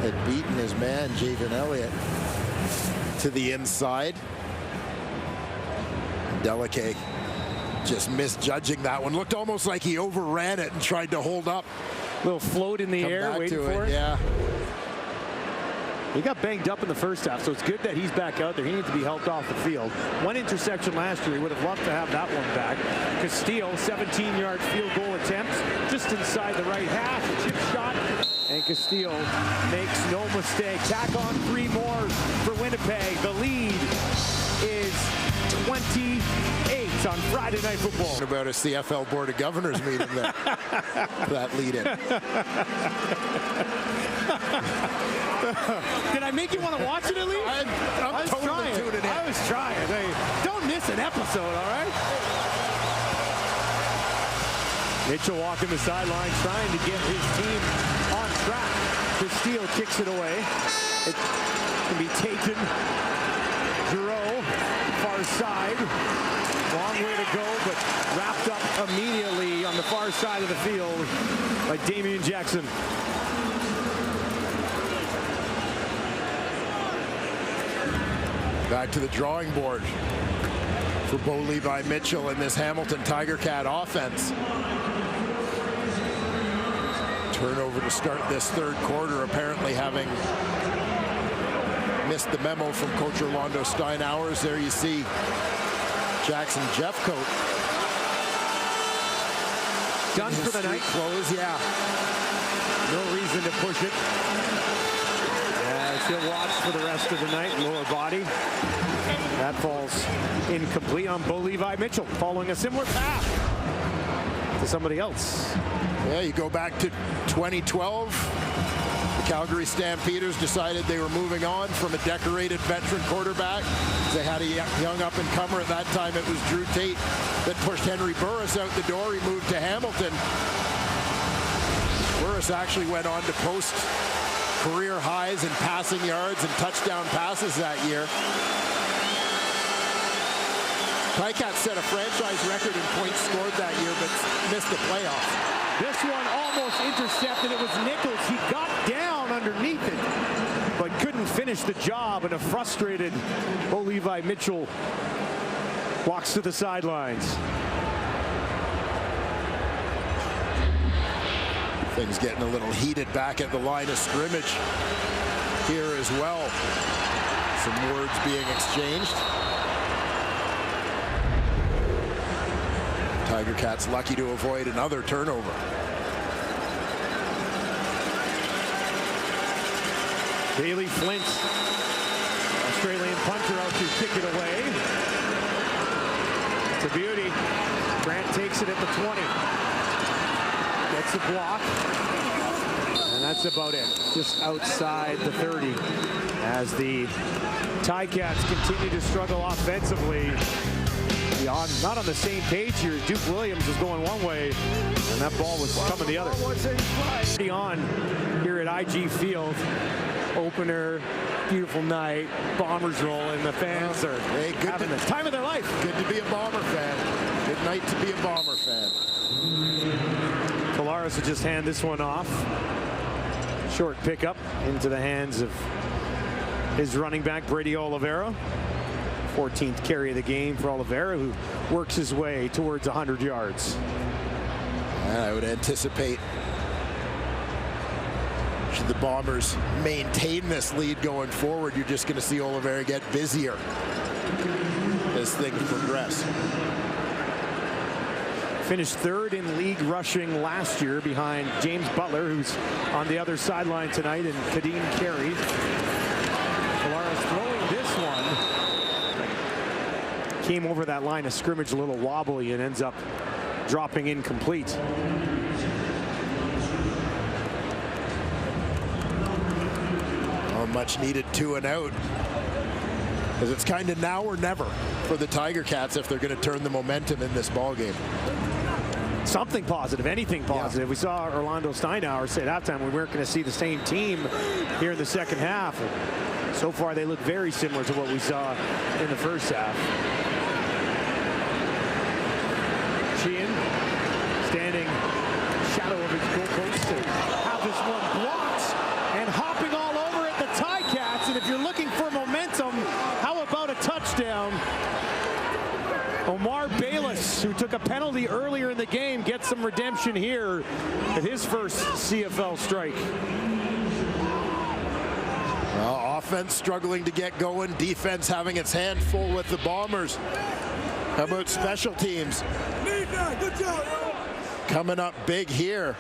Had beaten his man, Javen Elliott, to the inside. Adeleke just misjudging that one. Looked almost like he overran it and tried to hold up.
Little float in the air, waiting for it.
Yeah.
He got banged up in the first half, so it's good that he's back out there. He needs to be helped off the field. One interception last year. He would have loved to have that one back. Castile, 17-yard field goal attempt, just inside the right half. Chip shot, and Castile makes no mistake. Tack on 3 more for Winnipeg. The lead is 28 on Friday Night Football.
About a CFL Board of Governors meeting there. That lead in.
Did I make you want to watch it at least?
I'm totally tuning in.
I was trying. Hey, don't miss an episode, all right? Mitchell walking the sideline, trying to get his team on track. Castile kicks it away. It can be taken. Giroux, far side. Long way to go, but wrapped up immediately on the far side of the field by Damian Jackson.
Back to the drawing board for Bo Levi Mitchell in this Hamilton Tiger Cat offense. Turnover to start this third quarter, apparently having missed the memo from Coach Orlando Steinauers. There you see Jackson Jeffcoat.
Done for the night.
Close, yeah.
No reason to push it. He'll watch for the rest of the night. Lower body. That falls incomplete on Bo Levi Mitchell, following a similar path to somebody else.
Yeah, you go back to 2012. The Calgary Stampeders decided they were moving on from a decorated veteran quarterback. They had a young up-and-comer. At that time, it was Drew Tate that pushed Henry Burris out the door. He moved to Hamilton. Burris actually went on to post career highs in passing yards and touchdown passes that year. Ticats set a franchise record in points scored that year, but missed the playoffs.
This one almost intercepted. It was Nichols. He got down underneath it, but couldn't finish the job, and a frustrated Bo Levi Mitchell walks to the sidelines.
Things getting a little heated back at the line of scrimmage here as well. Some words being exchanged. Tiger Cats lucky to avoid another turnover.
Bailey Flint, Australian punter, out to kick it away. It's a beauty. Grant takes it at the 20. Gets a block, and that's about it. Just outside the 30 as the Ticats continue to struggle offensively. Not on the same page here. Duke Williams is going one way, and that ball was coming the other. On here at IG Field. Opener, beautiful night, Bombers roll, and the fans are having the time of their life.
Good to be a Bomber fan. Good night to be a Bomber fan.
Polaris will just hand this one off. Short pickup into the hands of his running back, Brady Oliveira. 14th carry of the game for Oliveira, who works his way towards 100 yards.
And I would anticipate, should the Bombers maintain this lead going forward, you're just going to see Oliveira get busier as things progress.
Finished third in league rushing last year behind James Butler, who's on the other sideline tonight, and Kadeem Carey. Polaris throwing this one. Came over that line of scrimmage a little wobbly and ends up dropping incomplete.
Much needed 2 and out Because it's kind of now or never for the Tiger Cats if they're going to turn the momentum in this ball game.
Something positive, anything positive. Yeah. We saw Orlando Steinauer say at halftime we weren't going to see the same team here in the second half. And so far, they look very similar to what we saw in the first half. Sheehan standing shadow of his goalpost to have this one blocked and hopping all over at the Ticats. And if you're looking for momentum, how about a touchdown? Omar Bayless, who took a penalty earlier in the game, gets some redemption here at his first CFL strike.
Well, offense struggling to get going, defense having its hand full with the Bombers. How about special teams? Coming up big here.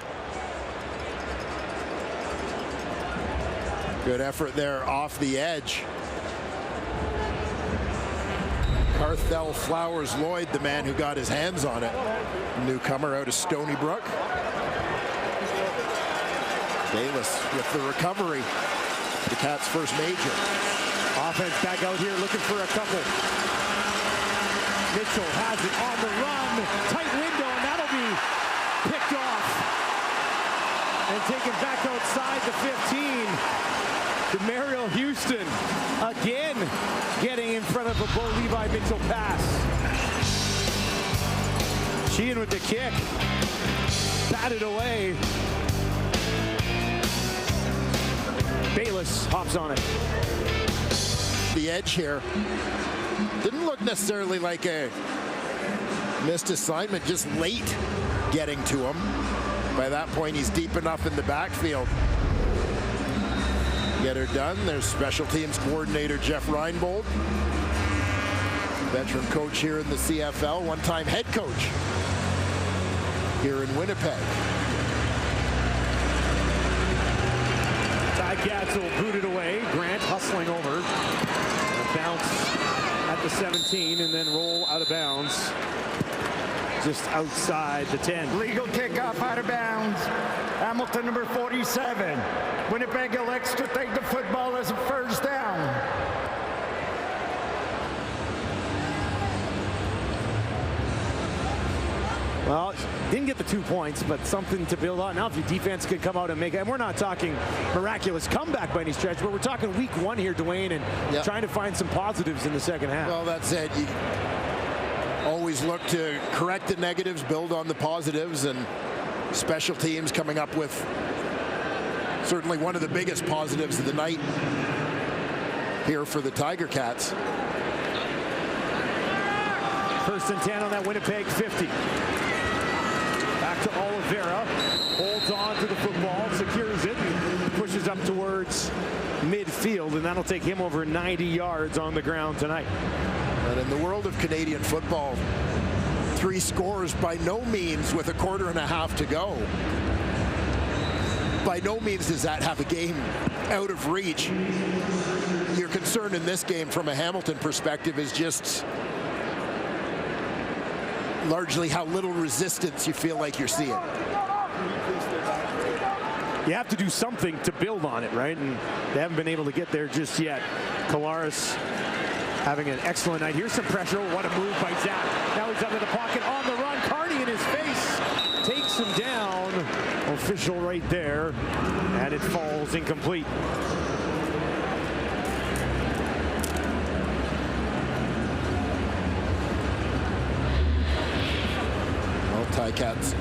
Good effort there off the edge. Carthel Flowers Lloyd, the man who got his hands on it. Newcomer out of Stony Brook. Bayless with the recovery. The Cats' first major.
Offense back out here looking for a couple. Mitchell has it on the run. Tight window, and that'll be picked off. And taken back outside the 15. Demario Houston again getting in front of a Bo Levi Mitchell pass. Sheehan with the kick. Batted away. Bayless hops on it.
The edge here didn't look necessarily like a missed assignment, just late getting to him. By that point, he's deep enough in the backfield. Get her done. There's special teams coordinator Jeff Reinbold, veteran coach here in the CFL, one-time head coach here in Winnipeg.
Ticats will boot it away. Grant hustling over. A bounce at the 17 and then roll out of bounds. Just outside the 10.
Legal kickoff out of bounds. Hamilton number 47. Winnipeg elects to take the football as a first down.
Well, didn't get the 2 points, but something to build on. Now if your defense could come out and make it, and we're not talking miraculous comeback by any stretch, but we're talking week 1 here, Dwayne, and trying to find some positives in the second half.
Well, that's it. You always look to correct the negatives, build on the positives, and special teams coming up with certainly one of the biggest positives of the night here for the Tiger Cats.
First and 10 on that Winnipeg 50. Back to Oliveira. Holds on to the football, secures it, pushes up towards midfield, and that'll take him over 90 yards on the ground tonight.
And in the world of Canadian football, 3 scores by no means with a quarter and a half to go. By no means does that have a game out of reach. Your concern in this game from a Hamilton perspective is just largely how little resistance you feel like you're seeing.
You have to do something to build on it, right? And they haven't been able to get there just yet. Kolaris having an excellent night. Here's some pressure. What a move by Zach. Now he's up in the pocket on the run. Carney in his face takes him down. Official right there. And it falls incomplete.
Well, Ticats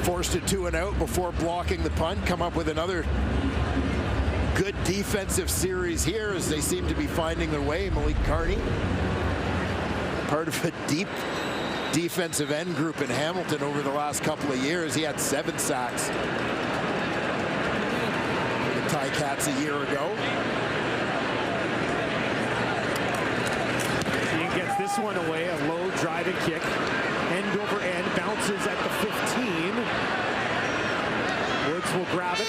forced it 2 and out before blocking the punt. Come up with another good defensive series here as they seem to be finding their way. Malik Carney, part of a deep defensive end group in Hamilton over the last couple of years. He had 7 sacks. The Ticats a year ago.
He gets this one away, a low driving kick. End over end, bounces at the 15. Woods will grab it.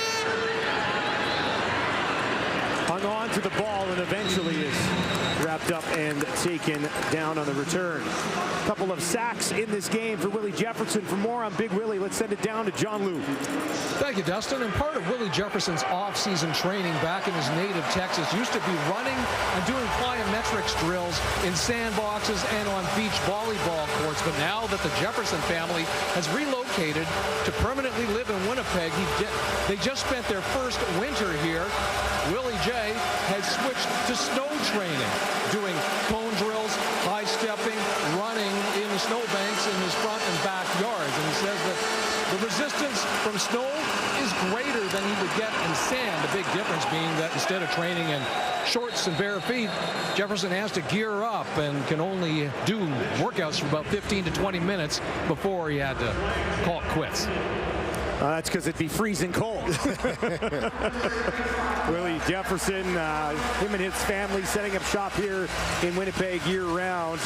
Hung on to the ball and eventually is wrapped up and taken down on the return. A couple of sacks in this game for Willie Jefferson. For more on Big Willie, let's send it down to John Lou.
Thank you, Dustin. And part of Willie Jefferson's off-season training back in his native Texas used to be running and doing plyometrics drills in sandboxes and on beach volleyball courts. But now that the Jefferson family has relocated to permanently live in Winnipeg, they just spent their first winter here. Willie J has switched to snow training, doing cone drills, high stepping, running in the snowbanks in his front and backyards. And he says that the resistance from snow is greater than he would get in sand. The big difference being that instead of training in shorts and bare feet, Jefferson has to gear up and can only do workouts for about 15 to 20 minutes before he had to call it quits.
That's because it'd be freezing cold. Willie Jefferson, him and his family setting up shop here in Winnipeg year-round.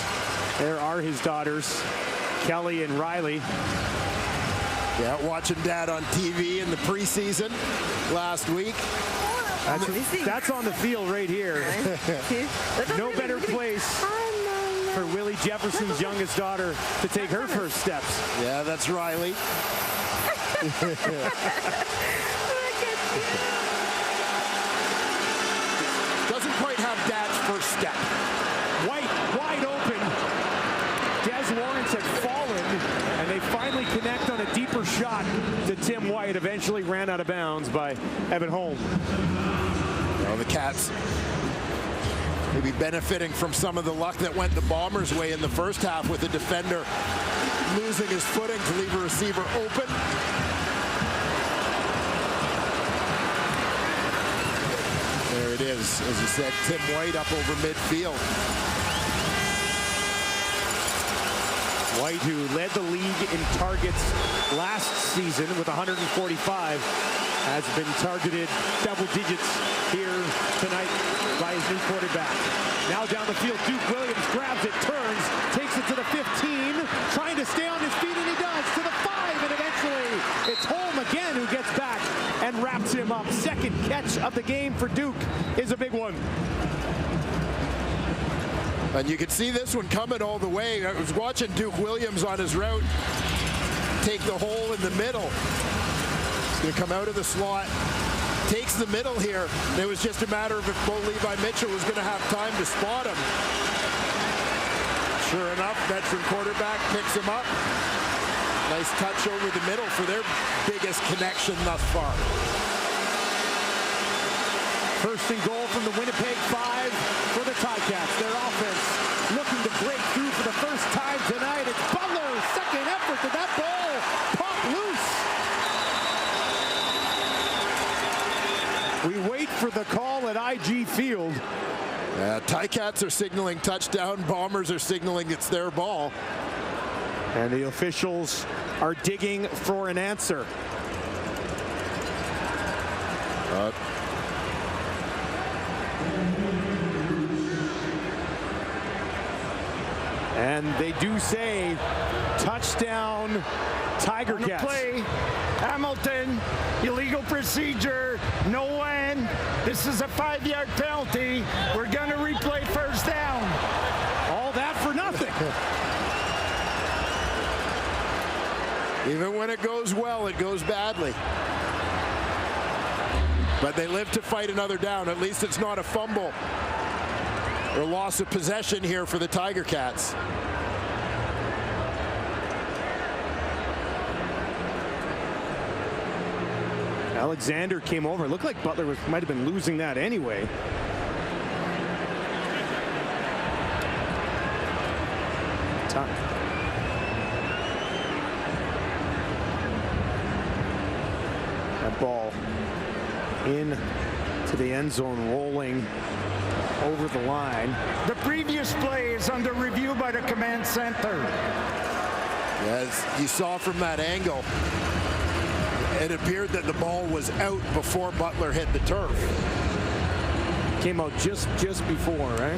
There are his daughters, Kelly and Riley.
Yeah, watching Dad on TV in the preseason last week.
That's on the field right here. No better place for Willie Jefferson's youngest daughter to take her first steps.
Yeah, that's Riley. Doesn't quite have Dad's first step.
White wide open. Des Lawrence had fallen, and they finally connect on a deeper shot to Tim White. Eventually ran out of bounds by Evan Holm.
Well, the Cats maybe benefiting from some of the luck that went the Bombers' way in the first half, with the defender losing his footing to leave a receiver open. There it is, as you said, Tim White up over midfield.
White, who led the league in targets last season with 145, has been targeted double digits here tonight by his new quarterback. Now down the field, Duke Williams grabs it, turns, takes it to the 15, trying to stay on his feet, and he does, to the 5, and eventually it's Holm again who gets back and wraps him up. Second catch of the game for Duke is a big one.
And you can see this one coming all the way. I was watching Duke Williams on his route take the hole in the middle. He's going to come out of the slot, takes the middle here. And it was just a matter of if Bo Levi Mitchell was going to have time to spot him. Sure enough, veteran quarterback picks him up. Nice touch over the middle for their biggest connection thus far.
First and goal from the Winnipeg 5 for the Ticats. Their offense looking to break through for the first time tonight. It's Butler's second effort. Did that ball pop loose? We wait for the call at IG Field.
Ticats are signaling touchdown. Bombers are signaling it's their ball.
And the officials are digging for an answer. And they do say touchdown Tiger Cats.
Play, Hamilton, illegal procedure, no end. This is a 5-yard penalty. We're going to replay first down.
All that for nothing.
Even when it goes well, it goes badly. But they live to fight another down. At least it's not a fumble or loss of possession here for the Tiger Cats.
Alexander came over. It looked like Butler might have been losing that anyway. That ball in to the end zone, rolling over the line.
The previous play is under review by the command center.
As you saw from that angle, it appeared that the ball was out before Butler hit the turf.
Came out just before, right?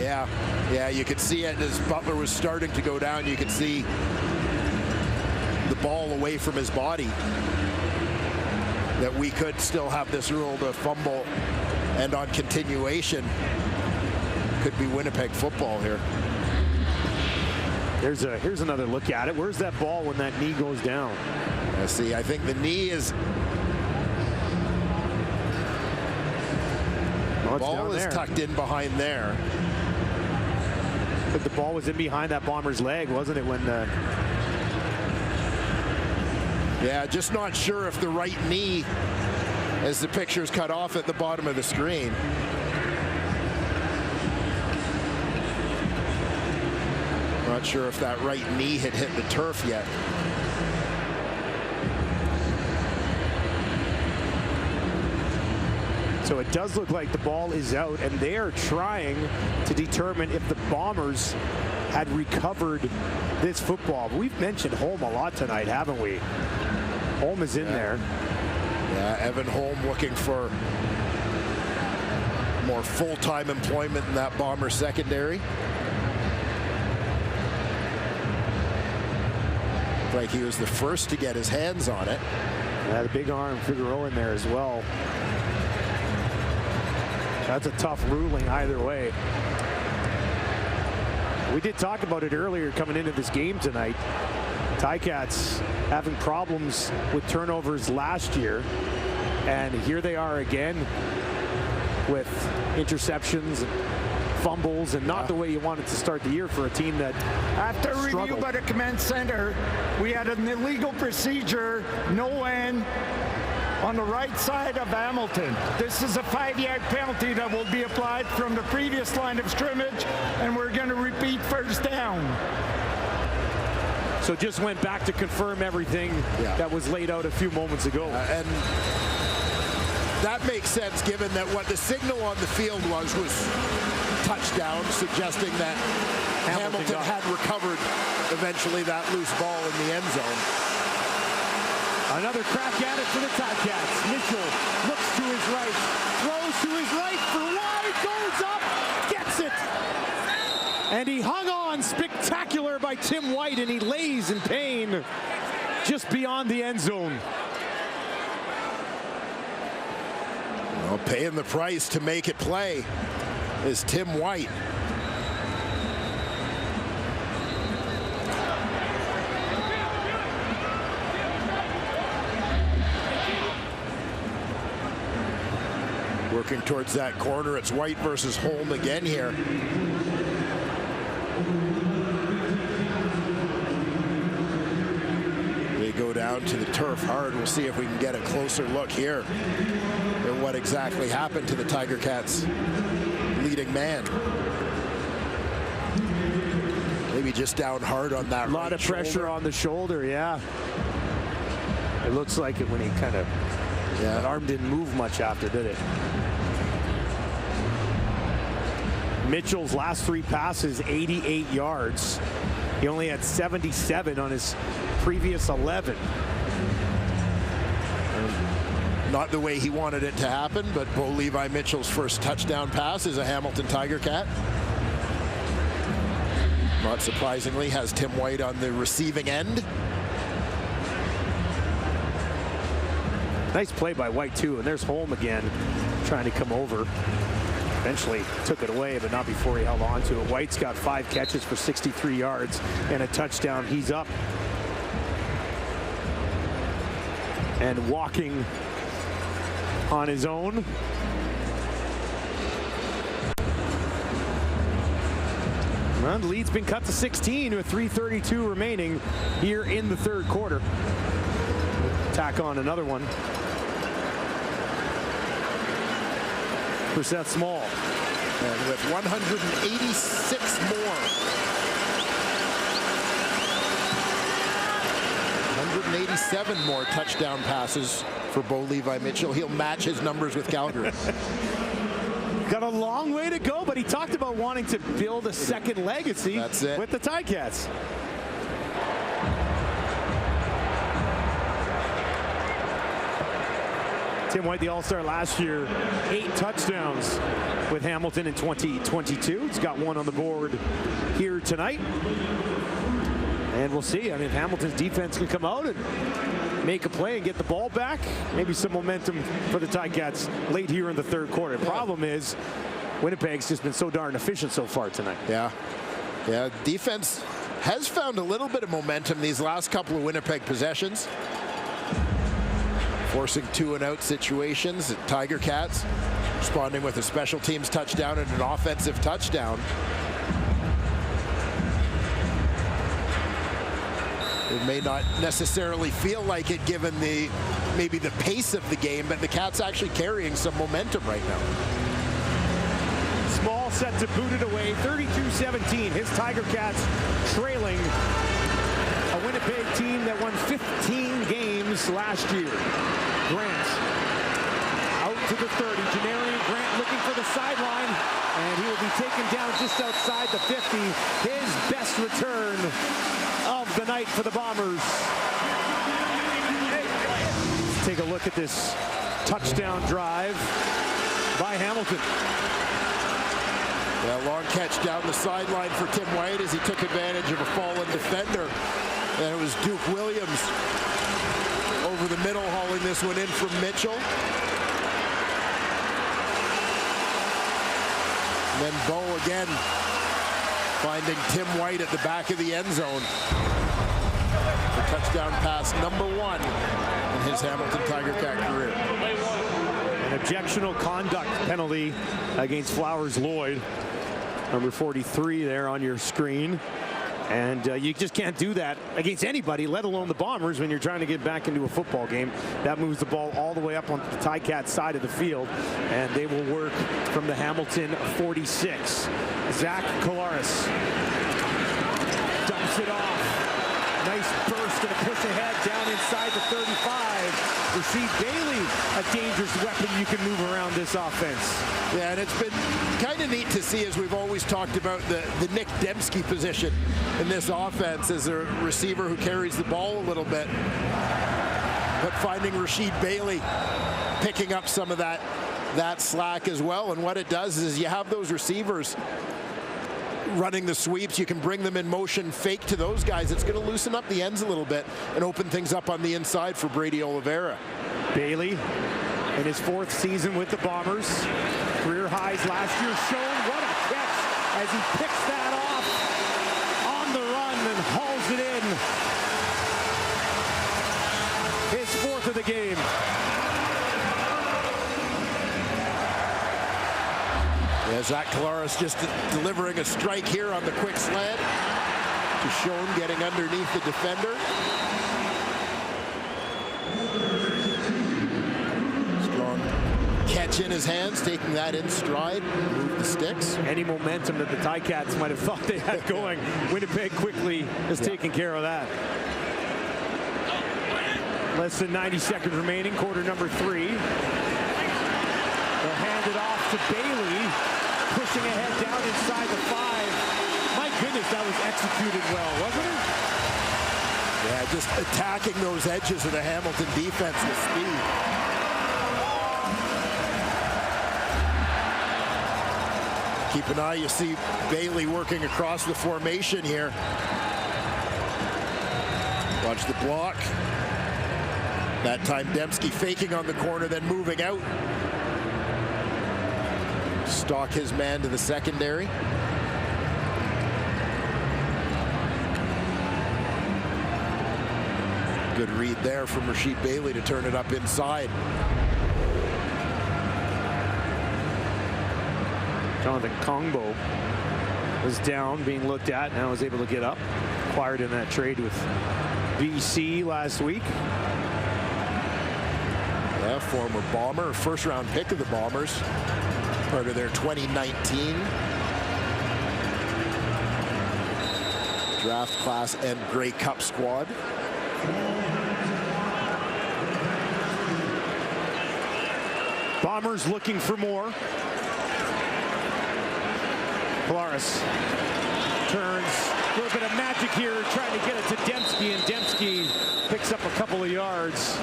Yeah, you could see it as Butler was starting to go down. You could see the ball away from his body. That we could still have this ruled a fumble, and on continuation could be Winnipeg football here.
Here's another look at it. Where's that ball when that knee goes down?
See, I think the knee is. The ball is tucked in behind there.
But the ball was in behind that Bomber's leg, wasn't it? When
yeah, just not sure if the right knee, as the picture's cut off at the bottom of the screen. Not sure if that right knee had hit the turf yet.
So it does look like the ball is out, and they are trying to determine if the Bombers had recovered this football. We've mentioned Holm a lot tonight, haven't we? Holm is in there.
Yeah, Evan Holm looking for more full-time employment in that Bomber secondary. Like he was the first to get his hands on it.
Yeah, the big arm Figueroa in there as well. That's a tough ruling either way. We did talk about it earlier coming into this game tonight. Ticats having problems with turnovers last year, and here they are again with interceptions and fumbles, and not the way you wanted to start the year for a team that
After
struggled.
review by the command center, we had an illegal procedure, no end, on the right side of Hamilton. This is a 5-yard penalty that will be applied from the previous line of scrimmage, and we're going to repeat first down.
So just went back to confirm everything that was laid out a few moments ago.
And that makes sense given that what the signal on the field was touchdown, suggesting that Hamilton had recovered eventually that loose ball in the end zone.
Another crack at it for the Ticats. Mitchell looks to his right, throws to his right for wide, goes up, gets it. And he hung on, spectacular by Tim White, and he lays in pain just beyond the end zone.
Well, paying the price to make it play is Tim White. Working towards that corner. It's White versus Holm again here. They go down to the turf hard. We'll see if we can get a closer look here at what exactly happened to the Tiger Cats' leading man. Maybe just down hard on that.
A lot of pressure on the shoulder, yeah. It looks like it when he kind of, that arm didn't move much after, did it? Mitchell's last 3 passes, 88 yards. He only had 77 on his previous 11.
Not the way he wanted it to happen, but Bo Levi Mitchell's first touchdown pass is a Hamilton Tiger Cat. Not surprisingly, has Tim White on the receiving end.
Nice play by White, too. And there's Holm again, trying to come over. Eventually took it away, but not before he held on to it. White's got 5 catches for 63 yards and a touchdown. He's up and walking on his own. Well, the lead's been cut to 16 with 3:32 remaining here in the third quarter. Tack on another one for Seth Small.
And with 186 more. 187 more touchdown passes for Bo Levi Mitchell. He'll match his numbers with Calgary.
Got a long way to go, but he talked about wanting to build a second legacy with the Ticats. Tim White, the All-Star last year, 8 touchdowns with Hamilton in 2022. He's got 1 on the board here tonight. And we'll see. I mean, if Hamilton's defense can come out and make a play and get the ball back, maybe some momentum for the Ticats late here in the third quarter. Problem is, Winnipeg's just been so darn efficient so far tonight.
Yeah. Yeah, defense has found a little bit of momentum these last couple of Winnipeg possessions. Forcing 2-and-out situations. Tiger Cats responding with a special teams touchdown and an offensive touchdown. It may not necessarily feel like it given maybe the pace of the game, but the Cats actually carrying some momentum right now.
Small set to boot it away, 32-17. His Tiger Cats trailing a Winnipeg team that won 15 games last year. Grant out to the 30. Janarian Grant looking for the sideline, and he will be taken down just outside the 50. His best return of the night for the Bombers. Let's take a look at this touchdown drive by Hamilton.
Yeah, long catch down the sideline for Tim White as he took advantage of a fallen defender. And it was Duke Williams over the middle hauling this one in from Mitchell. And then Bo again finding Tim White at the back of the end zone. The touchdown pass number 1 in his Hamilton Tiger Cat career.
An objectionable conduct penalty against Flowers Lloyd. Number 43 there on your screen. And you just can't do that against anybody, let alone the Bombers, when you're trying to get back into a football game. That moves the ball all the way up on the Ticats side of the field, and they will work from the Hamilton 46. Zach Kolaris dumps it off. Nice burst and a push ahead down inside the 35. Rasheed Bailey, a dangerous weapon you can move around this offense.
Yeah, and it's been kind of neat to see, as we've always talked about, the Nick Dembski position in this offense as a receiver who carries the ball a little bit. But finding Rasheed Bailey picking up some of that slack as well. And what it does is you have those receivers running the sweeps. You can bring them in motion, fake to those guys. It's going to loosen up the ends a little bit and open things up on the inside for Brady Oliveira.
Bailey in his 4th season with the Bombers. Career highs last year shown. What a catch as he picks that off on the run and hauls it in. His 4th of the game.
Yeah, Zach Kolaris just delivering a strike here on the quick slant to Schoen getting underneath the defender. Strong catch in his hands, taking that in stride, move the sticks.
Any momentum that the Ticats might have thought they had going, Winnipeg quickly has taken care of that. Less than 90 seconds remaining, quarter number 3. They'll hand it off to Bailey, pushing ahead down inside the 5. My goodness, that was executed well, wasn't it?
Yeah, just attacking those edges of the Hamilton defense with speed. Keep an eye, you see Bailey working across the formation here. Watch the block. That time Dembski faking on the corner, then moving out. Stalk his man to the secondary. Good read there from Rasheed Bailey to turn it up inside.
Jonathan Kongbo was down, being looked at, now is able to get up. Acquired in that trade with BC last week.
Yeah, former Bomber, first-round pick of the Bombers. Part of their 2019 draft class and Grey Cup squad.
Bombers looking for more. Kolaris turns, a little bit of magic here, trying to get it to Dembski, and Dembski picks up a couple of yards.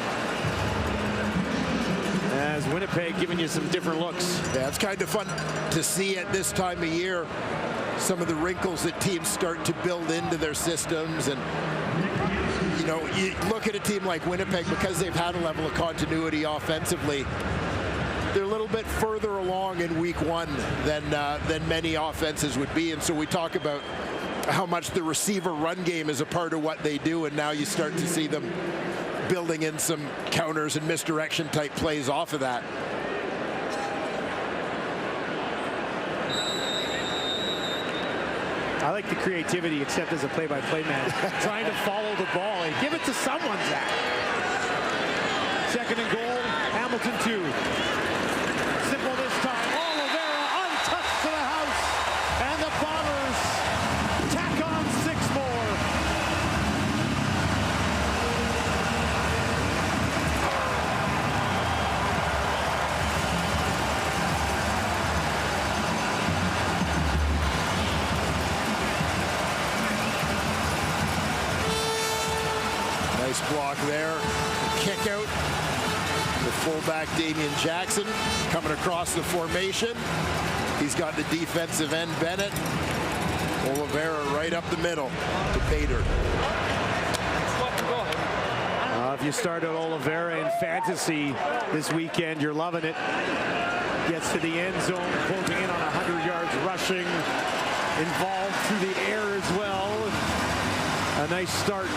As Winnipeg giving you some different looks.
Yeah, it's kind of fun to see at this time of year some of the wrinkles that teams start to build into their systems. And you know, you look at a team like Winnipeg, because they've had a level of continuity offensively, they're a little bit further along in week one than many offenses would be. And so we talk about how much the receiver run game is a part of what they do, and now you start to see them building in some counters and misdirection type plays off of that.
I like the creativity, except as a play-by-play man. Trying to follow the ball and give it to someone, Zach. Second and goal, Hamilton 2. Simple this time. Oliveira untouched to the house. And the Bombers tack on 6 more.
Nice block there. Kick out. The fullback Damian Jackson coming across the formation. He's got the defensive end Bennett. Oliveira right up the middle to Bader.
If you started Oliveira in fantasy this weekend, you're loving it. Gets to the end zone, closing in on 100 yards rushing. Involved through the air as well. A nice start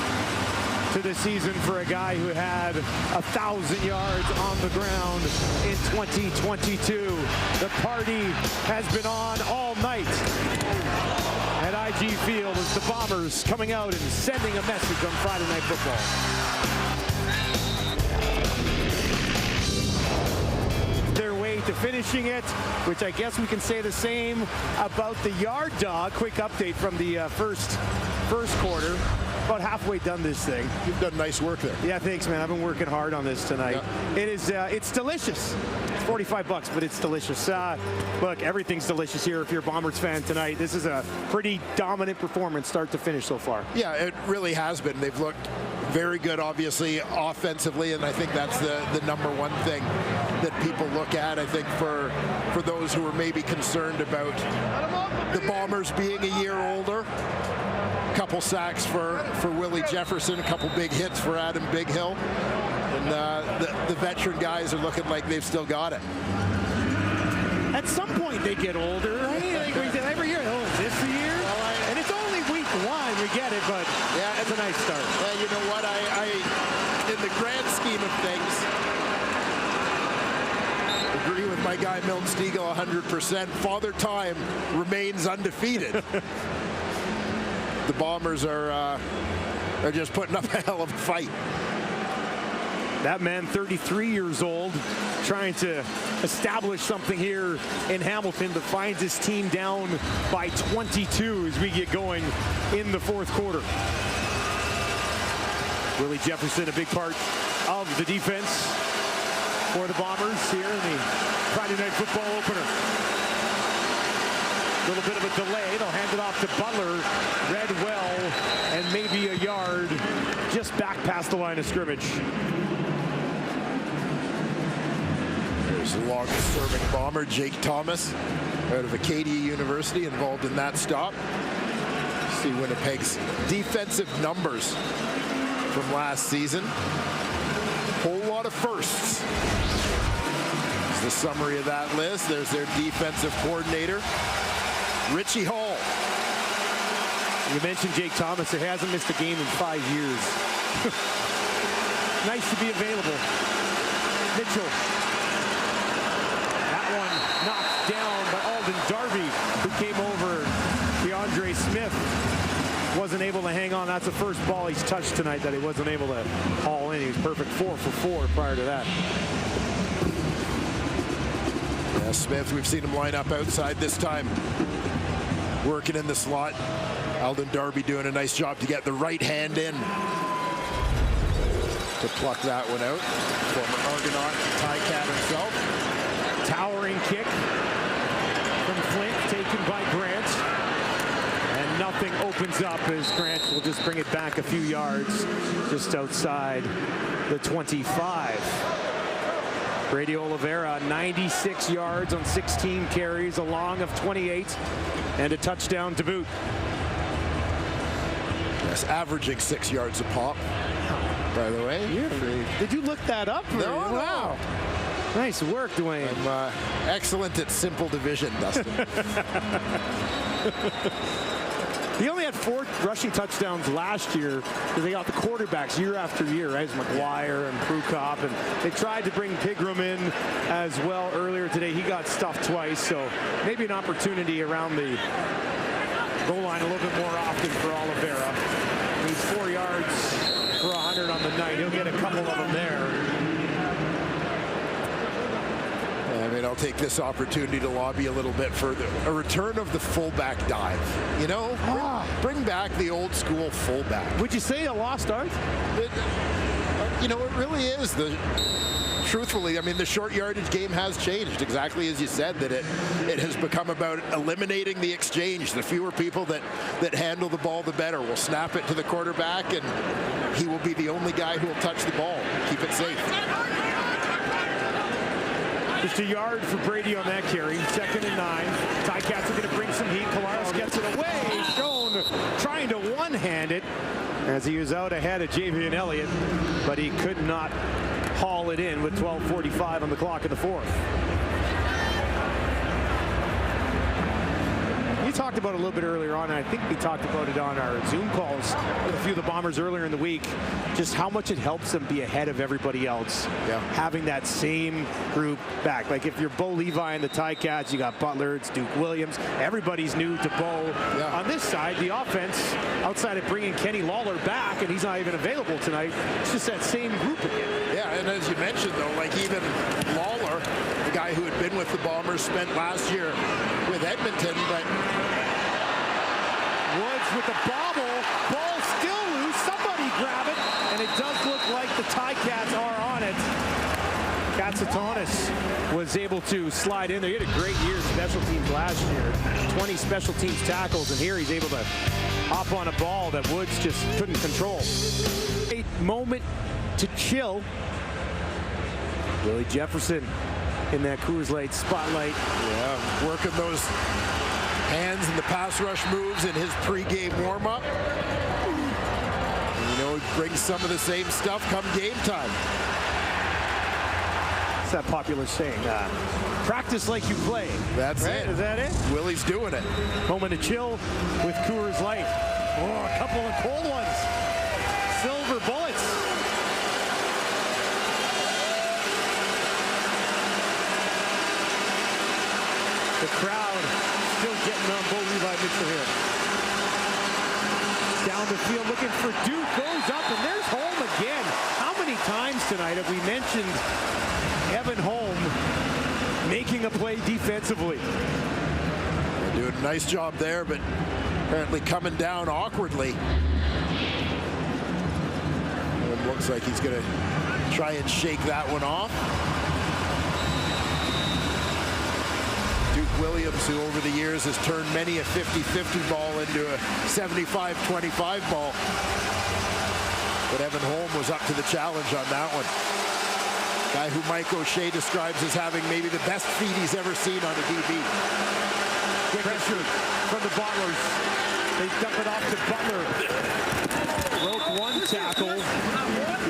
to the season for a guy who had 1,000 yards on the ground in 2022. The party has been on all night at IG Field as the Bombers coming out and sending a message on Friday Night Football. Their way to finishing it, which I guess we can say the same about the Yard Dog. Quick update from the first quarter. About halfway done this thing.
You've done nice work there.
Yeah, thanks, man. I've been working hard on this tonight. Yeah. It is, it's delicious. It's $45, but it's delicious. Look, everything's delicious here if you're a Bombers fan tonight. This is a pretty dominant performance start to finish so far.
Yeah, it really has been. They've looked very good, obviously, offensively, and I think that's the number one thing that people look at. I think for those who are maybe concerned about the Bombers being a year older, couple sacks for Willie Jefferson, a couple big hits for Adam Big Hill, and the veteran guys are looking like they've still got it.
At some point they get older, right? Like we say every year, oh, this year? Well, and it's only week 1, we get it, but yeah, it's a nice start.
Yeah, you know what, I in the grand scheme of things, agree with my guy Milton Stiegel 100%. Father Time remains undefeated. The Bombers are just putting up a hell of a fight.
That man, 33 years old, trying to establish something here in Hamilton, but finds his team down by 22 as we get going in the fourth quarter. Willie Jefferson, a big part of the defense for the Bombers here in the Friday Night Football opener. A little bit of a delay. They'll hand it off to Butler. Read well, and maybe a yard just back past the line of scrimmage.
There's the longest-serving Bomber, Jake Thomas, out of Acadia University, involved in that stop. See Winnipeg's defensive numbers from last season. Whole lot of firsts. Here's the summary of that list. There's their defensive coordinator, Richie Hall.
You mentioned Jake Thomas. He hasn't missed a game in 5 years. Nice to be available. Mitchell. That one knocked down by Alden Darby, who came over. DeAndre Smith wasn't able to hang on. That's the first ball he's touched tonight that he wasn't able to haul in. He was perfect 4 for 4 prior to that.
Yeah, Smith, we've seen him line up outside this time, working in the slot. Alden Darby doing a nice job to get the right hand in to pluck that one out. Former Argonaut Ticat himself.
Towering kick from Flint, taken by Grant. And nothing opens up as Grant will just bring it back a few yards just outside the 25. Brady Oliveira, 96 yards on 16 carries, a long of 28, and a touchdown to boot.
Yes, averaging 6 yards a pop, by the way.
Did you look that up?
No,
wow. Nice work, Dwayne.
I'm excellent at simple division, Dustin.
He only had 4 rushing touchdowns last year because they got the quarterbacks year after year, right? McGuire and Prukop, and they tried to bring Pigram in as well earlier today. He got stuffed twice, so maybe an opportunity around the goal line a little bit more often for Oliveira. He's 4 yards for 100 on the night. He'll get a couple of them there.
I mean, I'll take this opportunity to lobby a little bit further. A return of the fullback dive. You know, bring back the old school fullback.
Would you say a lost art?
You know, it really is. Truthfully, I mean, the short yardage game has changed, exactly as you said, that it has become about eliminating the exchange. The fewer people that handle the ball, the better. We'll snap it to the quarterback, and he will be the only guy who will touch the ball. Keep it safe.
Just a yard for Brady on that carry. 2nd and 9. Ticats are going to bring some heat. Collaros gets it away. Schoen trying to one-hand it as he was out ahead of Javian Elliott, but he could not haul it in with 12:45 on the clock in the 4th. You talked about it a little bit earlier on, and I think we talked about it on our Zoom calls with a few of the Bombers earlier in the week, just how much it helps them be ahead of everybody else.
Yeah.
Having that same group back. Like if you're Bo Levi and the Ticats, you got Butler, it's Duke Williams. Everybody's new to Bo.
Yeah.
On this side, the offense, outside of bringing Kenny Lawler back, and he's not even available tonight, it's just that same group again.
Yeah, and as you mentioned, though, like even Lawler, the guy who had been with the Bombers, spent last year with Edmonton, but
Woods with the bobble, ball still loose, somebody grab it, and it does look like the Ticats are on it. Katsatonis was able to slide in there. He had a great year special teams last year, 20 special teams tackles, and here he's able to hop on a ball that Woods just couldn't control. A moment to chill. Willie Jefferson in that Coors Light spotlight.
yeah, working those hands and the pass rush moves in his pregame warm-up. You know, he brings some of the same stuff come game time.
What's that popular saying? Practice like you play.
That's
right?
it.
Is that it?
Willie's doing it.
Moment to chill with Coors Light. Oh, a couple of cold ones. Silver bullets. The crowd still getting on Bo Levi Mitchell here. Down the field looking for Duke. Goes up, and there's Holm again. How many times tonight have we mentioned Evan Holm making a play defensively?
Doing a nice job there, but apparently coming down awkwardly. It looks like he's going to try and shake that one off. Duke Williams, who over the years has turned many a 50-50 ball into a 75-25 ball. But Evan Holm was up to the challenge on that one. Guy who Mike O'Shea describes as having maybe the best feet he's ever seen on a DB.
Pressure from the Butlers. They dump it off to Butler. Broke one tackle,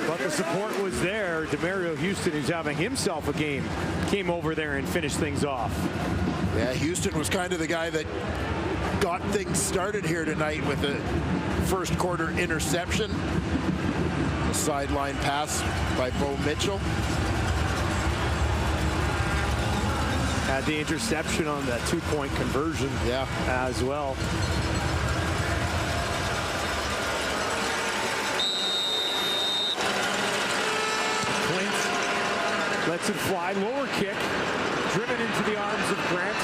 but the support was there. Demario Houston, who's having himself a game, came over there and finished things off.
Yeah, Houston was kind of the guy that got things started here tonight with a first quarter interception. A sideline pass by Bo Mitchell.
Had the interception on that two-point conversion as well. Clint lets it fly. Lower kick. Driven into the arms of Grant.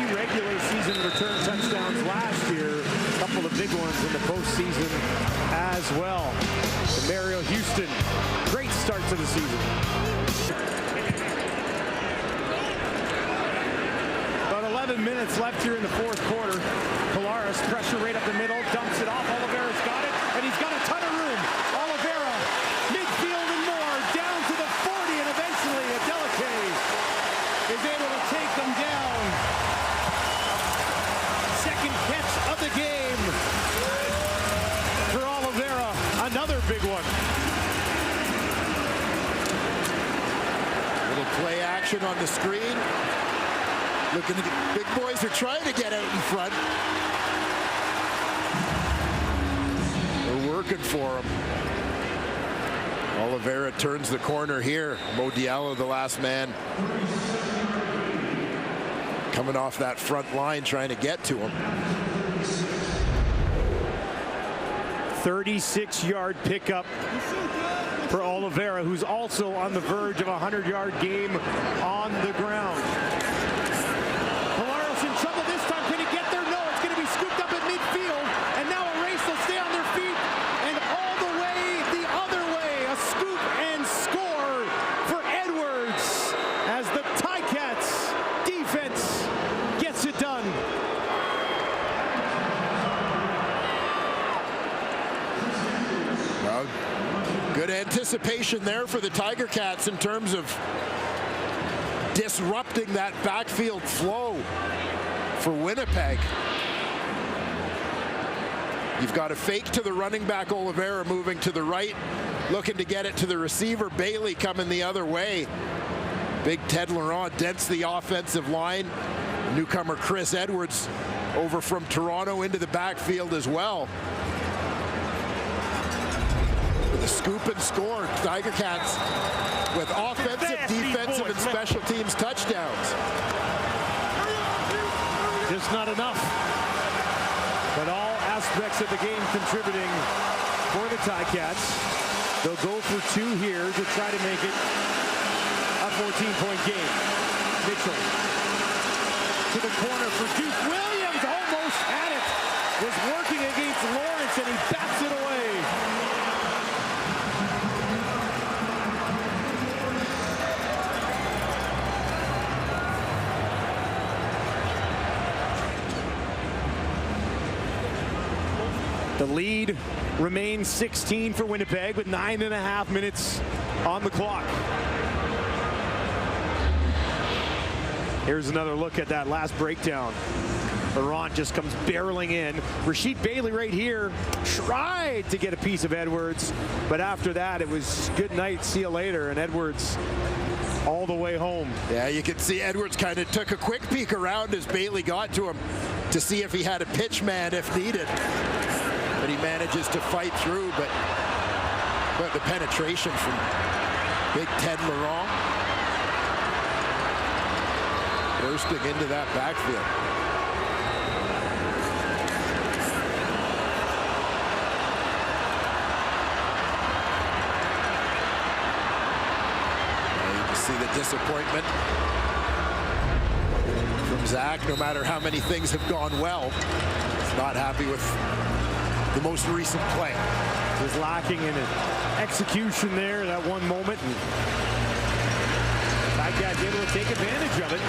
3 regular season return touchdowns last year. A couple of big ones in the postseason as well. Demario Houston, great start to the season. About 11 minutes left here in the 4th quarter. Collaros, pressure right up the middle, dumps it off. Oliveira's got it, and he's got a ton of room. Oliveira, midfield and more, down to the 40, and eventually Adeleke is able to take them down. Second catch of the game for Oliveira. Another big one.
Little play action on the screen. Looking to get, big boys are trying to get out in front. They're working for him. Oliveira turns the corner here. Mo Diallo, the last man, coming off that front line, trying to get to him.
36-yard pickup for Oliveira, who's also on the verge of a 100-yard game on the ground. Polaris in trouble this time. Can he get there? No, it's going to be scooped up at midfield. And now a race. They'll stay on their feet. And all the way the other way. A scoop and score for Edwards as the Ticats defense gets it done.
Well, good anticipation there for the Tiger Cats in terms of disrupting that backfield flow for Winnipeg. You've got a fake to the running back, Oliveira, moving to the right, looking to get it to the receiver. Bailey coming the other way. Big Ted Laurent dents the offensive line. Newcomer Chris Edwards over from Toronto into the backfield as well. With a scoop and score, Tiger Cats with offensive, defensive, and special teams touchdowns.
Just not enough. But all aspects of the game contributing for the Ticats. They'll go for two here to try to make it a 14-point game. Mitchell to the corner for Duke Williams. Almost had it. Was working against Lawrence, and he bats it away. The lead remains 16 for Winnipeg with 9.5 minutes on the clock. Here's another look at that last breakdown. Laurent just comes barreling in. Rasheed Bailey right here tried to get a piece of Edwards, but after that it was good night, see you later, and Edwards all the way home.
Yeah, you can see Edwards kind of took a quick peek around as Bailey got to him to see if he had a pitch man if needed. But he manages to fight through, but the penetration from big Ted Laurent bursting into that backfield. You can see the disappointment from Zach. No matter how many things have gone well, he's not happy with the most recent play.
Was lacking in execution there, that one moment. Ticats able to take advantage of it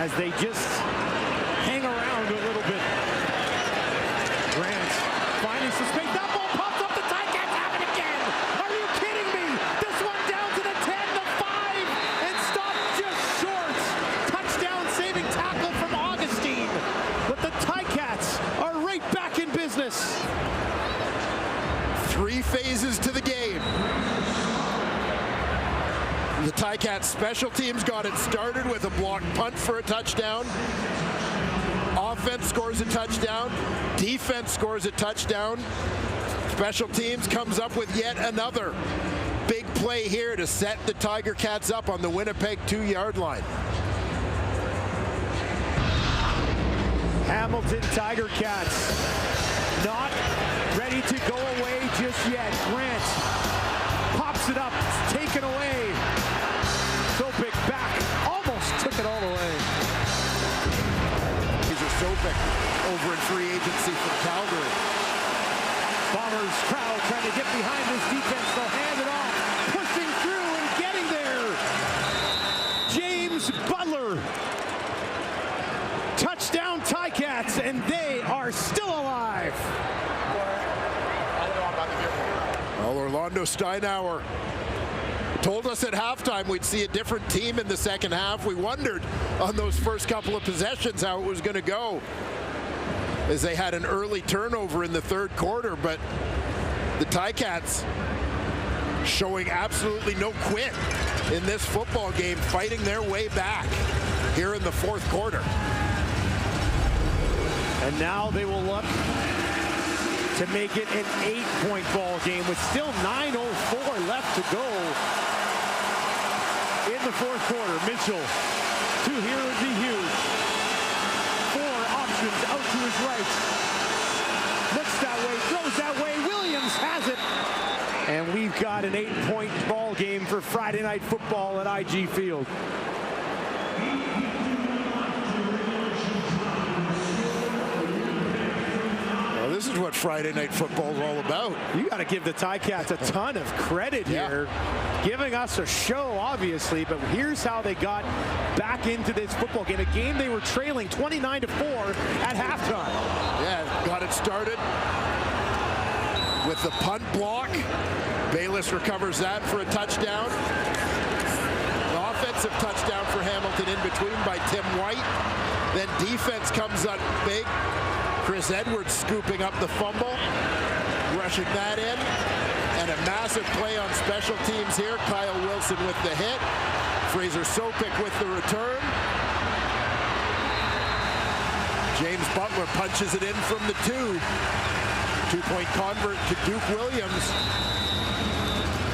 as they just hang around a little bit. Grant finding some space. That ball pops up. The Ticats have it again. Are you kidding me? This one down to the 10, the 5, and stopped just short. Touchdown saving tackle from Augustine. But the Ticats are right back in business.
3 phases to the game. The Ticats special teams got it started with a blocked punt for a touchdown. Offense scores a touchdown. Defense scores a touchdown. Special teams comes up with yet another big play here to set the Tiger Cats up on the Winnipeg 2-yard line.
Hamilton Tiger Cats not ready to go away just yet. Grant pops it up, it's taken away. Sopik back, almost took it all the way.
These are Sopik over in free agency from Calgary.
Bombers crowd trying to get behind this defense. They'll hand it off, pushing through and getting there. James Butler. Touchdown Ticats, and they are still alive.
Well, Orlando Steinauer told us at halftime we'd see a different team in the second half. We wondered on those first couple of possessions how it was going to go, as they had an early turnover in the third quarter, but the Ticats showing absolutely no quit in this football game, fighting their way back here in the fourth quarter.
And now they will look to make it an 8-point ball game with still 9:04 left to go in the fourth quarter. Mitchell, two here would be huge. Four options out to his right. Looks that way, throws that way. Williams has it. And we've got an 8-point ball game for Friday Night Football at IG Field.
This is what Friday Night Football is all about.
You got to give the Ticats a ton of credit here, giving us a show, obviously, but here's how they got back into this football game, a game they were trailing 29-4 at halftime.
Yeah, got it started with the punt block. Bayless recovers that for a touchdown. The offensive touchdown for Hamilton in between by Tim White. Then defense comes up big. Chris Edwards scooping up the fumble, rushing that in, and a massive play on special teams here. Kyle Wilson with the hit, Fraser Sopik with the return. James Butler punches it in from the 2-point convert to Duke Williams,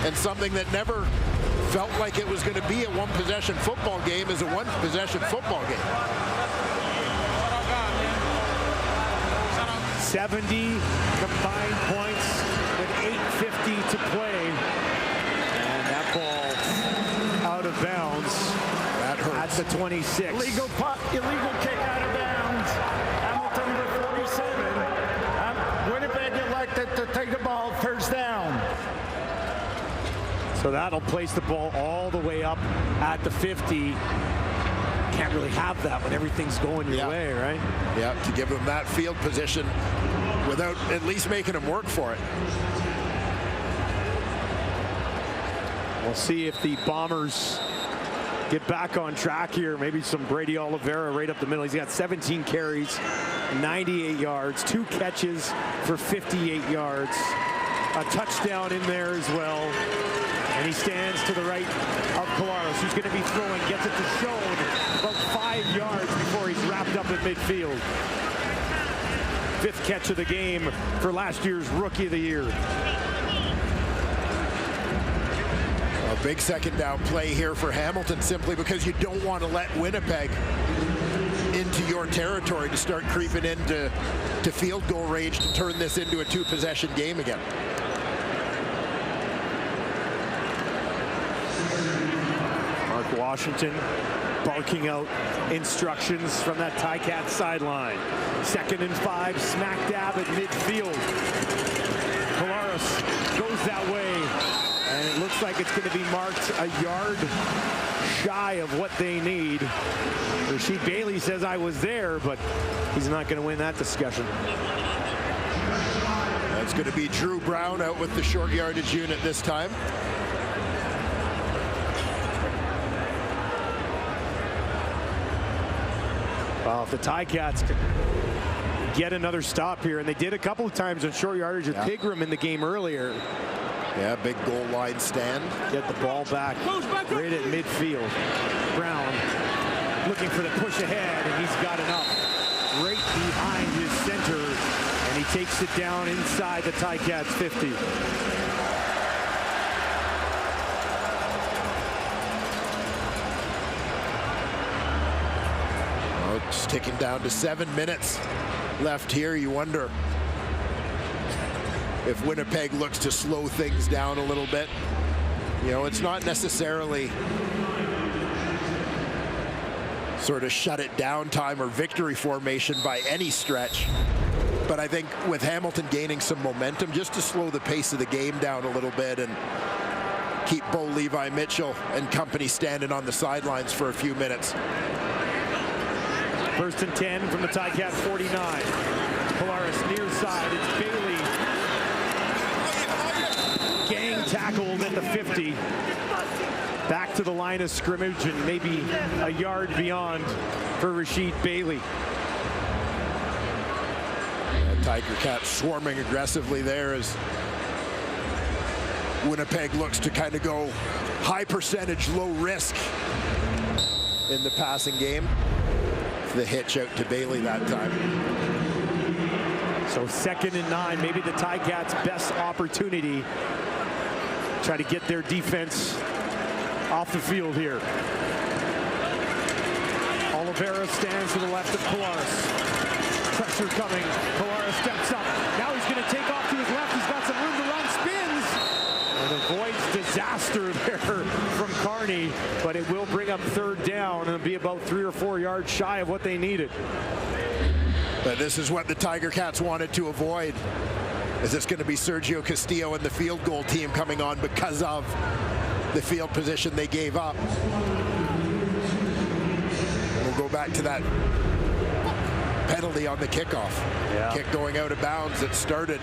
and something that never felt like it was going to be a one-possession football game is a one-possession football game.
70 combined points with 8:50 to play. And that ball out of bounds.
That hurts.
At the 26.
Illegal kick out of bounds. Hamilton number 47. Winnipeg elected to take the ball first down.
So that'll place the ball all the way up at the 50. Can't really have that when everything's going your way, right?
Yeah, to give them that field position without at least making them work for it.
We'll see if the Bombers get back on track here. Maybe some Brady Oliveira right up the middle. He's got 17 carries, 98 yards, 2 catches for 58 yards. A touchdown in there as well. And he stands to the right of Collaros, who's going to be throwing, gets it to Schoen, about 5 yards before he's wrapped up at midfield. 5th catch of the game for last year's Rookie of the Year.
A big second down play here for Hamilton, simply because you don't want to let Winnipeg into your territory to start creeping into field goal range to turn this into a 2-possession game again.
Washington barking out instructions from that Ticat sideline. 2nd and 5, smack dab at midfield. Collaros goes that way, and it looks like it's going to be marked a yard shy of what they need. Rasheed Bailey says I was there, but he's not going to win that discussion.
That's going to be Drew Brown out with the short yardage unit this time.
Well, if the Ticats can get another stop here, and they did a couple of times on short yardage with Pigram in the game earlier.
Yeah, big goal line stand.
Get the ball back right at midfield. Brown looking for the push ahead, and he's got enough right behind his center, and he takes it down inside the Ticats 50.
It's ticking down to 7 minutes left here. You wonder if Winnipeg looks to slow things down a little bit. You know, it's not necessarily sort of shut it down time or victory formation by any stretch. But I think with Hamilton gaining some momentum, just to slow the pace of the game down a little bit and keep Bo Levi Mitchell and company standing on the sidelines for a few minutes.
1st and 10 from the Ticat 49. Collaros near side. It's Bailey. Gang tackled at the 50. Back to the line of scrimmage and maybe a yard beyond for Rasheed Bailey.
Tiger Cats swarming aggressively there as Winnipeg looks to kind of go high percentage, low risk in the passing game. The hitch out to Bailey that time.
So 2nd and 9, maybe the Ticats' best opportunity. Try to get their defense off the field here. Oliveira stands to the left of Collaros. Pressure coming. Collaros steps up. Now he's going to take off to his left. He's got some room to run. Spins. And avoids disaster there from Carney. But it will bring up 3rd down. And it'll be about 3 or 4 yards shy of what they needed.
But this is what the Tiger Cats wanted to avoid. Is this going to be Sergio Castillo and the field goal team coming on because of the field position they gave up? We'll go back to that penalty on the kickoff.
Yeah.
Kick going out of bounds that started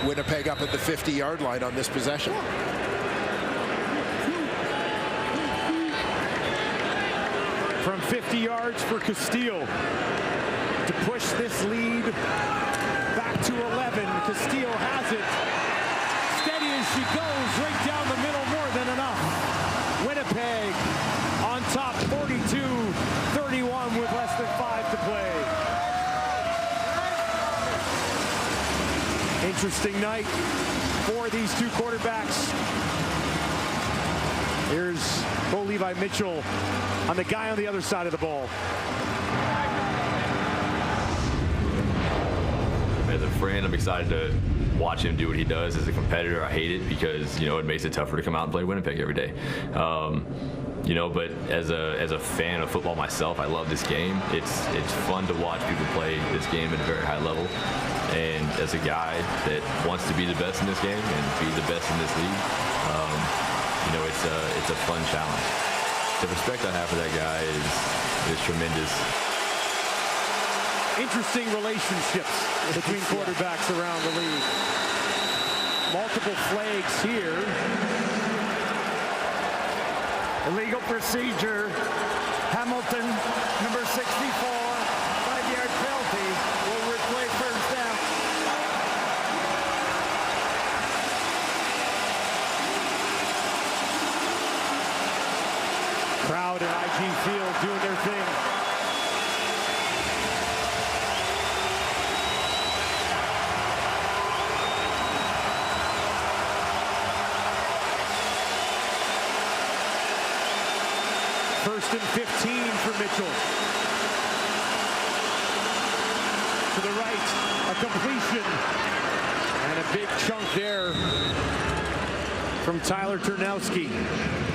Winnipeg up at the 50-yard line on this possession.
From 50 yards for Castillo to push this lead back to 11. Castillo has it. Steady as she goes, right down the middle, more than enough. Winnipeg on top, 42-31 with less than 5 to play. Interesting night for these two quarterbacks. Here's Bo Levi Mitchell on the guy on the other side of the ball.
As a friend, I'm excited to watch him do what he does. As a competitor, I hate it because, you know, it makes it tougher to come out and play Winnipeg every day. You know, but as a fan of football myself, I love this game. It's fun to watch people play this game at a very high level. And as a guy that wants to be the best in this game and be the best in this league, you know, it's a fun challenge. The respect I have for that guy is tremendous.
Interesting relationships between quarterbacks around the league. Multiple flags here.
Illegal procedure. Hamilton, number 64, 5-yard penalty. Will replay 1st down.
Crowd at IG Field doing their thing. First and 15 for Mitchell. To the right, a completion. And a big chunk there from Tyler Ternowski.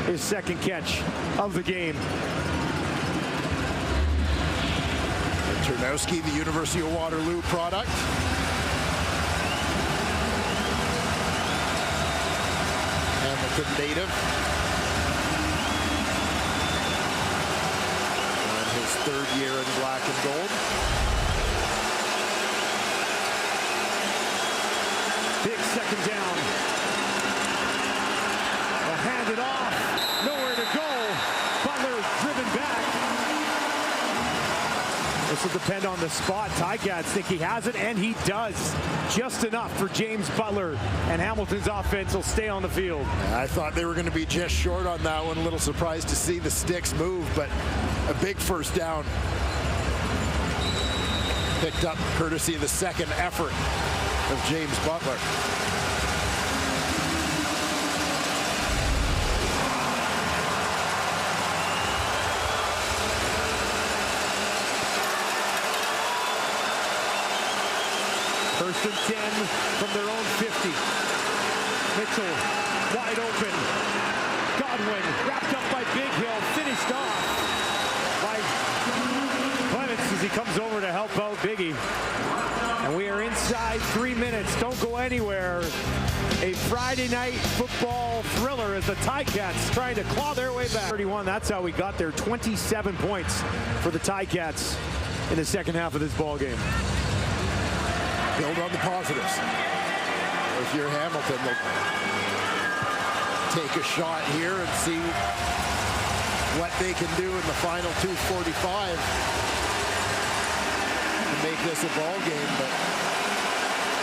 His 2nd catch of the game.
And Ternowski, the University of Waterloo product. Hamilton native. 3rd year in black and gold.
Big 2nd down. They'll hand it off. Nowhere to go. Butler driven back. This will depend on the spot. Ticats think he has it, and he does. Just enough for James Butler, and Hamilton's offense will stay on the field.
I thought they were going to be just short on that one. A little surprised to see the sticks move, but a big 1st down. Picked up courtesy of the 2nd effort of James Butler.
First and 10 from their own 50. Mitchell wide open. Godwin wrapped up by Big Hill, finished off by Clements as he comes over to help out Biggie. And we are inside 3 minutes. Don't go anywhere. A Friday night football thriller as the Ticats trying to claw their way back. 31, that's how we got there. 27 points for the Ticats in the 2nd half of this ball game.
Build on the positives. If you're Hamilton, they'll take a shot here and see what they can do in the final 2:45 to make this a ball game, but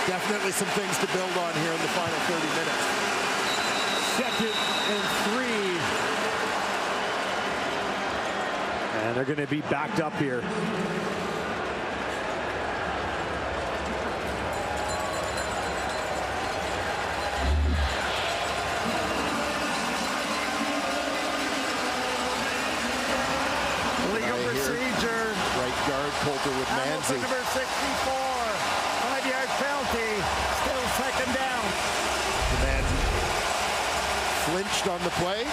definitely some things to build on here in the final 30 minutes.
2nd and 3. And they're going to be backed up here.
Legal procedure.
Right guard Coulter with Manzi.
Number 64. 5-yard penalty. Still 2nd down.
Manzi flinched on the play.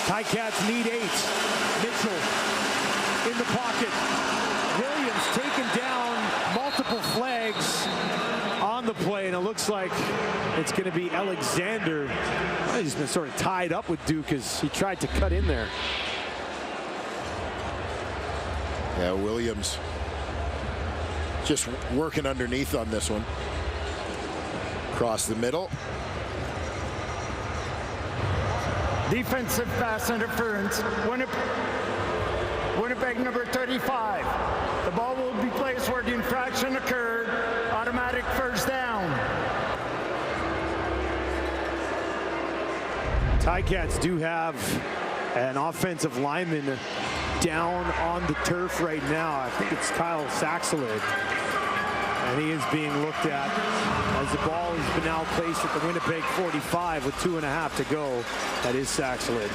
Ticats need 8. Mitchell in the pocket. Williams taken down, multiple flags on the play, and it looks like it's going to be Alexander. He's been sort of tied up with Duke as he tried to cut in there.
Yeah, Williams just working underneath on this one. Across the middle.
Defensive pass interference. Winnipeg number 35. The ball will be placed where the infraction occurred. Automatic first down.
Ticats do have an offensive lineman down on the turf right now. I think it's Kyle Saxelid. And he is being looked at as the ball has been now placed at the Winnipeg 45 with 2.5 to go. That is Saxelid.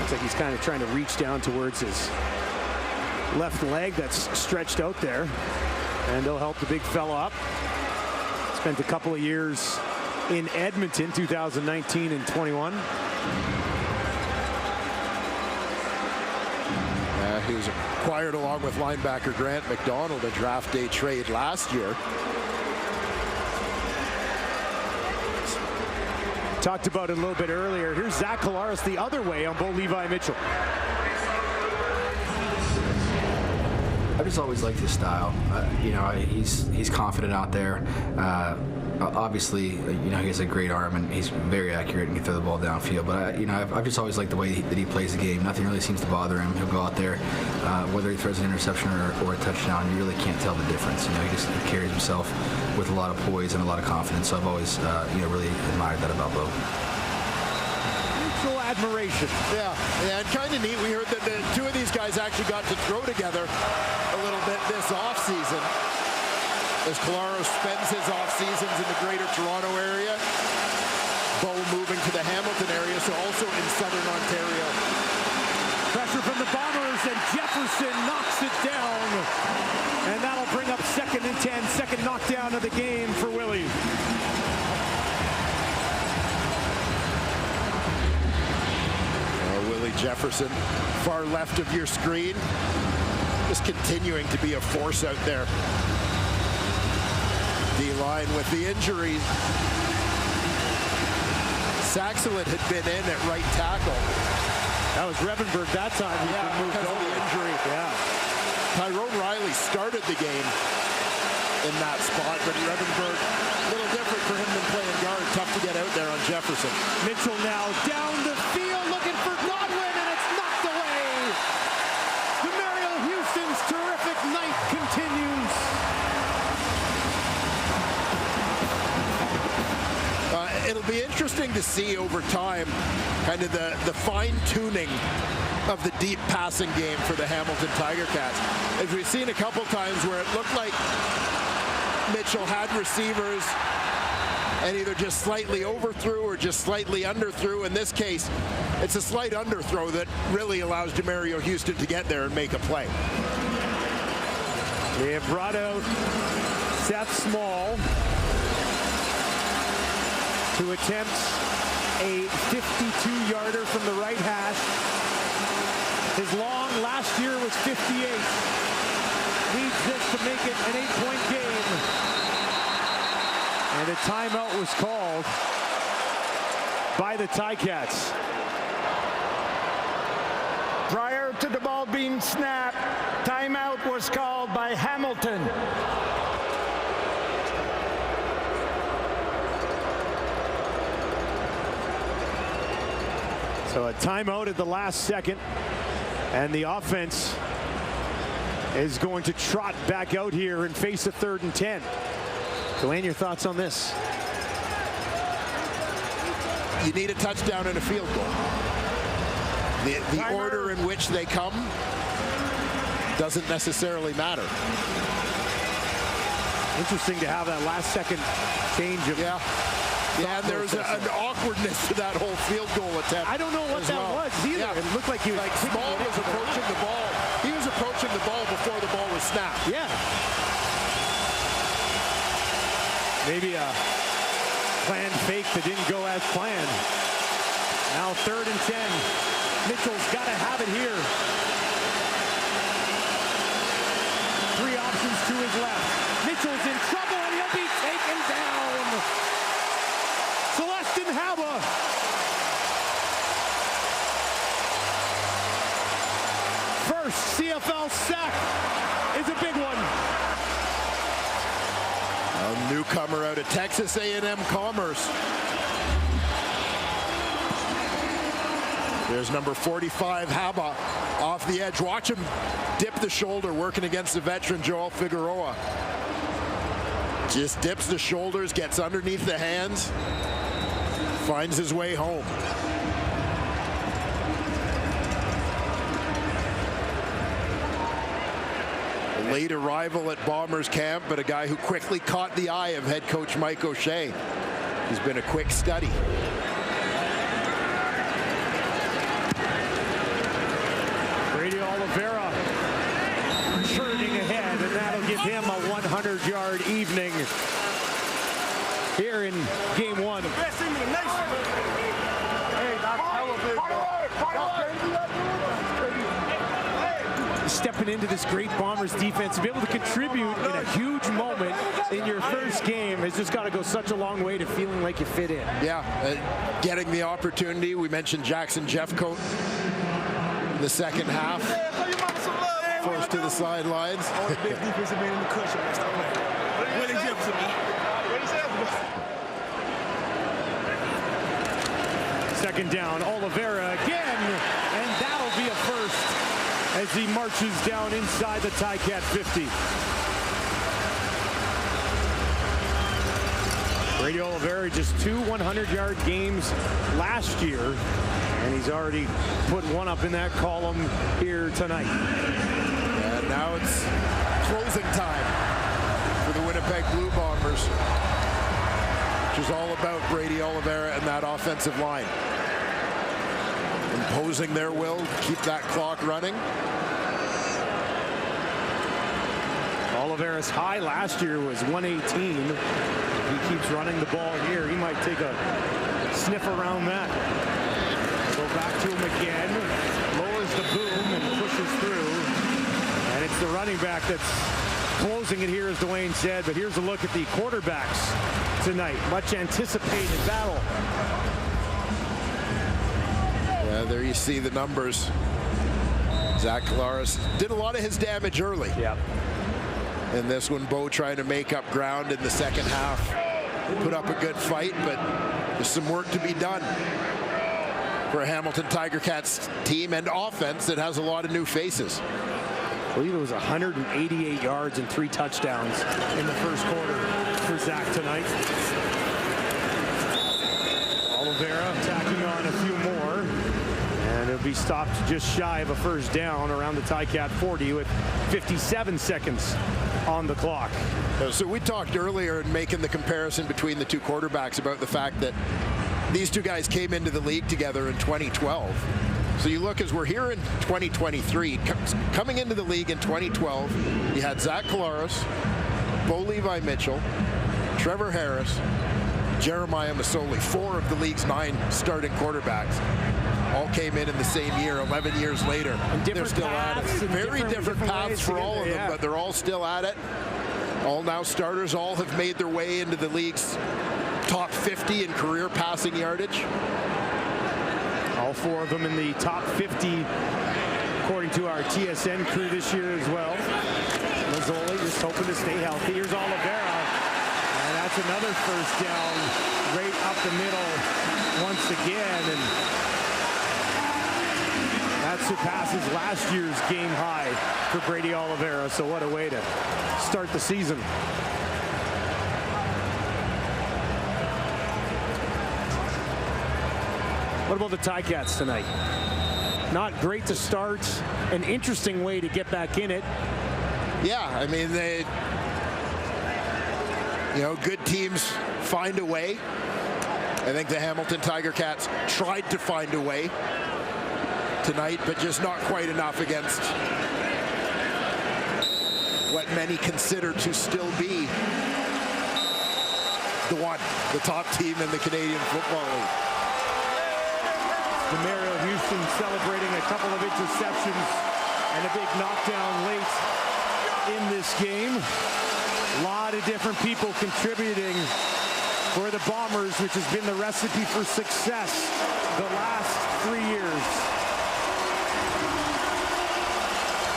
Looks like he's kind of trying to reach down towards his left leg that's stretched out there. And they'll help the big fella up. Spent a couple of years in Edmonton, 2019 and 21.
He was acquired along with linebacker Grant McDonald, a draft day trade last year.
Talked about it a little bit earlier. Here's Zach Collaros the other way on Bo Levi Mitchell.
I've just always liked his style. You know, he's confident out there. Obviously, you know, he has a great arm and he's very accurate and can throw the ball downfield. But you know, I've just always liked the way that he plays the game. Nothing really seems to bother him. He'll go out there, whether he throws an interception or a touchdown, you really can't tell the difference. You know, he just carries himself with a lot of poise and a lot of confidence. So I've always, you know, really admired that about Bo.
Mutual admiration.
Yeah, and kind of neat. We heard that the two of these guys actually got to throw together a little bit this offseason. As Collaros spends his off seasons in the greater Toronto area, Bo moving to the Hamilton area, so also in southern Ontario.
Pressure from the Bombers, and Jefferson knocks it down. And that'll bring up 2nd and 10, second knockdown of the game for Willie.
Willie Jefferson, far left of your screen, just continuing to be a force out there. D-line with the injuries. Saxelid had been in at right tackle.
That was Revenberg that time.
Yeah, because of the injury.
Yeah.
Tyrone Riley started the game in that spot, but Revenberg, a little different for him than playing guard. Tough to get out there on Jefferson.
Mitchell now down the field looking for Godwin, and it's knocked away. Demario Houston's terrific night continues.
It'll be interesting to see over time kind of the fine-tuning of the deep passing game for the Hamilton Tiger Cats. As we've seen a couple times where it looked like Mitchell had receivers and either just slightly overthrew or just slightly underthrew. In this case, it's a slight underthrow that really allows Demario Houston to get there and make a play.
They have brought out Seth Small to attempt a 52-yarder from the right hash. His long last year was 58. Needs this to make it an 8-point game. And a timeout was called by the Ticats.
Prior to the ball being snapped, timeout was called by Hamilton.
So a timeout at the last second. And the offense is going to trot back out here and face a 3rd and 10. Dwayne, your thoughts on this?
You need a touchdown and a field goal. The order in which they come doesn't necessarily matter.
Interesting to have that last second change of...
Yeah, and there's an awkwardness to that whole field goal attempt.
I don't know what that was either.
Yeah.
It looked like he was...
Small was approaching the ball. He was approaching the ball before the ball was snapped.
Yeah. Maybe a planned fake that didn't go as planned. Now 3rd and 10. Mitchell's got to have it here. 3 options to his left. Mitchell's in trouble and he'll be taken down. Celestin Haba. First CFL sack is a big one.
A newcomer out of Texas A&M Commerce. There's number 45, Haba, off the edge. Watch him dip the shoulder, working against the veteran Joel Figueroa. Just dips the shoulders, gets underneath the hands, finds his way home. A late arrival at Bombers camp, but a guy who quickly caught the eye of head coach Mike O'Shea. He's been a quick study.
Brady Oliveira churning ahead, and that'll give him a 100-yard evening here in game 1. Stepping into this great Bombers defense, to be able to contribute in a huge moment in your first game has just got to go such a long way to feeling like you fit in.
Yeah, getting the opportunity. We mentioned Jackson Jeffcoat in the second half. Forced to the sidelines.
Big defensive man in the cushion.
Second down, Oliveira again, and that'll be a first as he marches down inside the Ticat 50. Brady Oliveira just 2 100-yard games last year, and he's already put one up in that column here tonight.
And now it's closing time for the Winnipeg Blue Bombers, which is all about Brady Oliveira and that offensive line. Imposing their will to keep that clock running.
Oliveira's high last year was 118. If he keeps running the ball here, he might take a sniff around that. Go back to him again, lowers the boom and pushes through. And it's the running back that's closing it here, as Dwayne said. But here's a look at the quarterbacks tonight. Much anticipated battle.
Yeah, there you see the numbers. Zach Collaros did a lot of his damage early.
Yep.
And this one, Bo trying to make up ground in the second half. Put up a good fight, but there's some work to be done for a Hamilton Tiger Cats team and offense that has a lot of new faces.
I believe it was 188 yards and 3 touchdowns in the first quarter for Zach tonight. Oliveira tacking on a few more, and it'll be stopped just shy of a first down around the Ticat 40 with 57 seconds on the clock.
So we talked earlier in making the comparison between the two quarterbacks about the fact that these two guys came into the league together in 2012. So you look, as we're here in 2023, coming into the league in 2012, you had Zach Collaros, Bo Levi Mitchell, Trevor Harris, Jeremiah Masoli, 4 of the league's 9 starting quarterbacks. All came in the same year, 11 years later. They're still at it. Very different paths for all of them, but they're all still at it. All now starters, all have made their way into the league's top 50 in career passing yardage.
All 4 of them in the top 50, according to our TSN crew this year as well. Mazzoli just hoping to stay healthy. Here's Oliveira, and that's another first down right up the middle once again. And that's surpasses last year's game high for Brady Oliveira. So what a way to start the season. What about the Ticats tonight? Not great to start. An interesting way to get back in it.
Yeah, I mean, good teams find a way. I think the Hamilton Tiger Cats tried to find a way tonight, but just not quite enough against what many consider to still be the top team in the Canadian Football League.
Demario Houston celebrating a couple of interceptions and a big knockdown late in this game. A lot of different people contributing for the Bombers, which has been the recipe for success the last 3 years.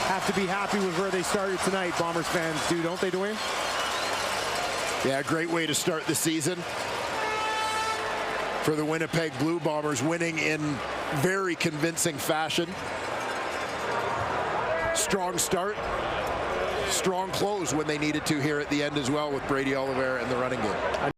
Have to be happy with where they started tonight, Bombers fans do, don't they, Dwayne?
Yeah, great way to start the season for the Winnipeg Blue Bombers, winning in very convincing fashion. Strong start, strong close when they needed to here at the end as well with Brady Oliveira in the running game.
I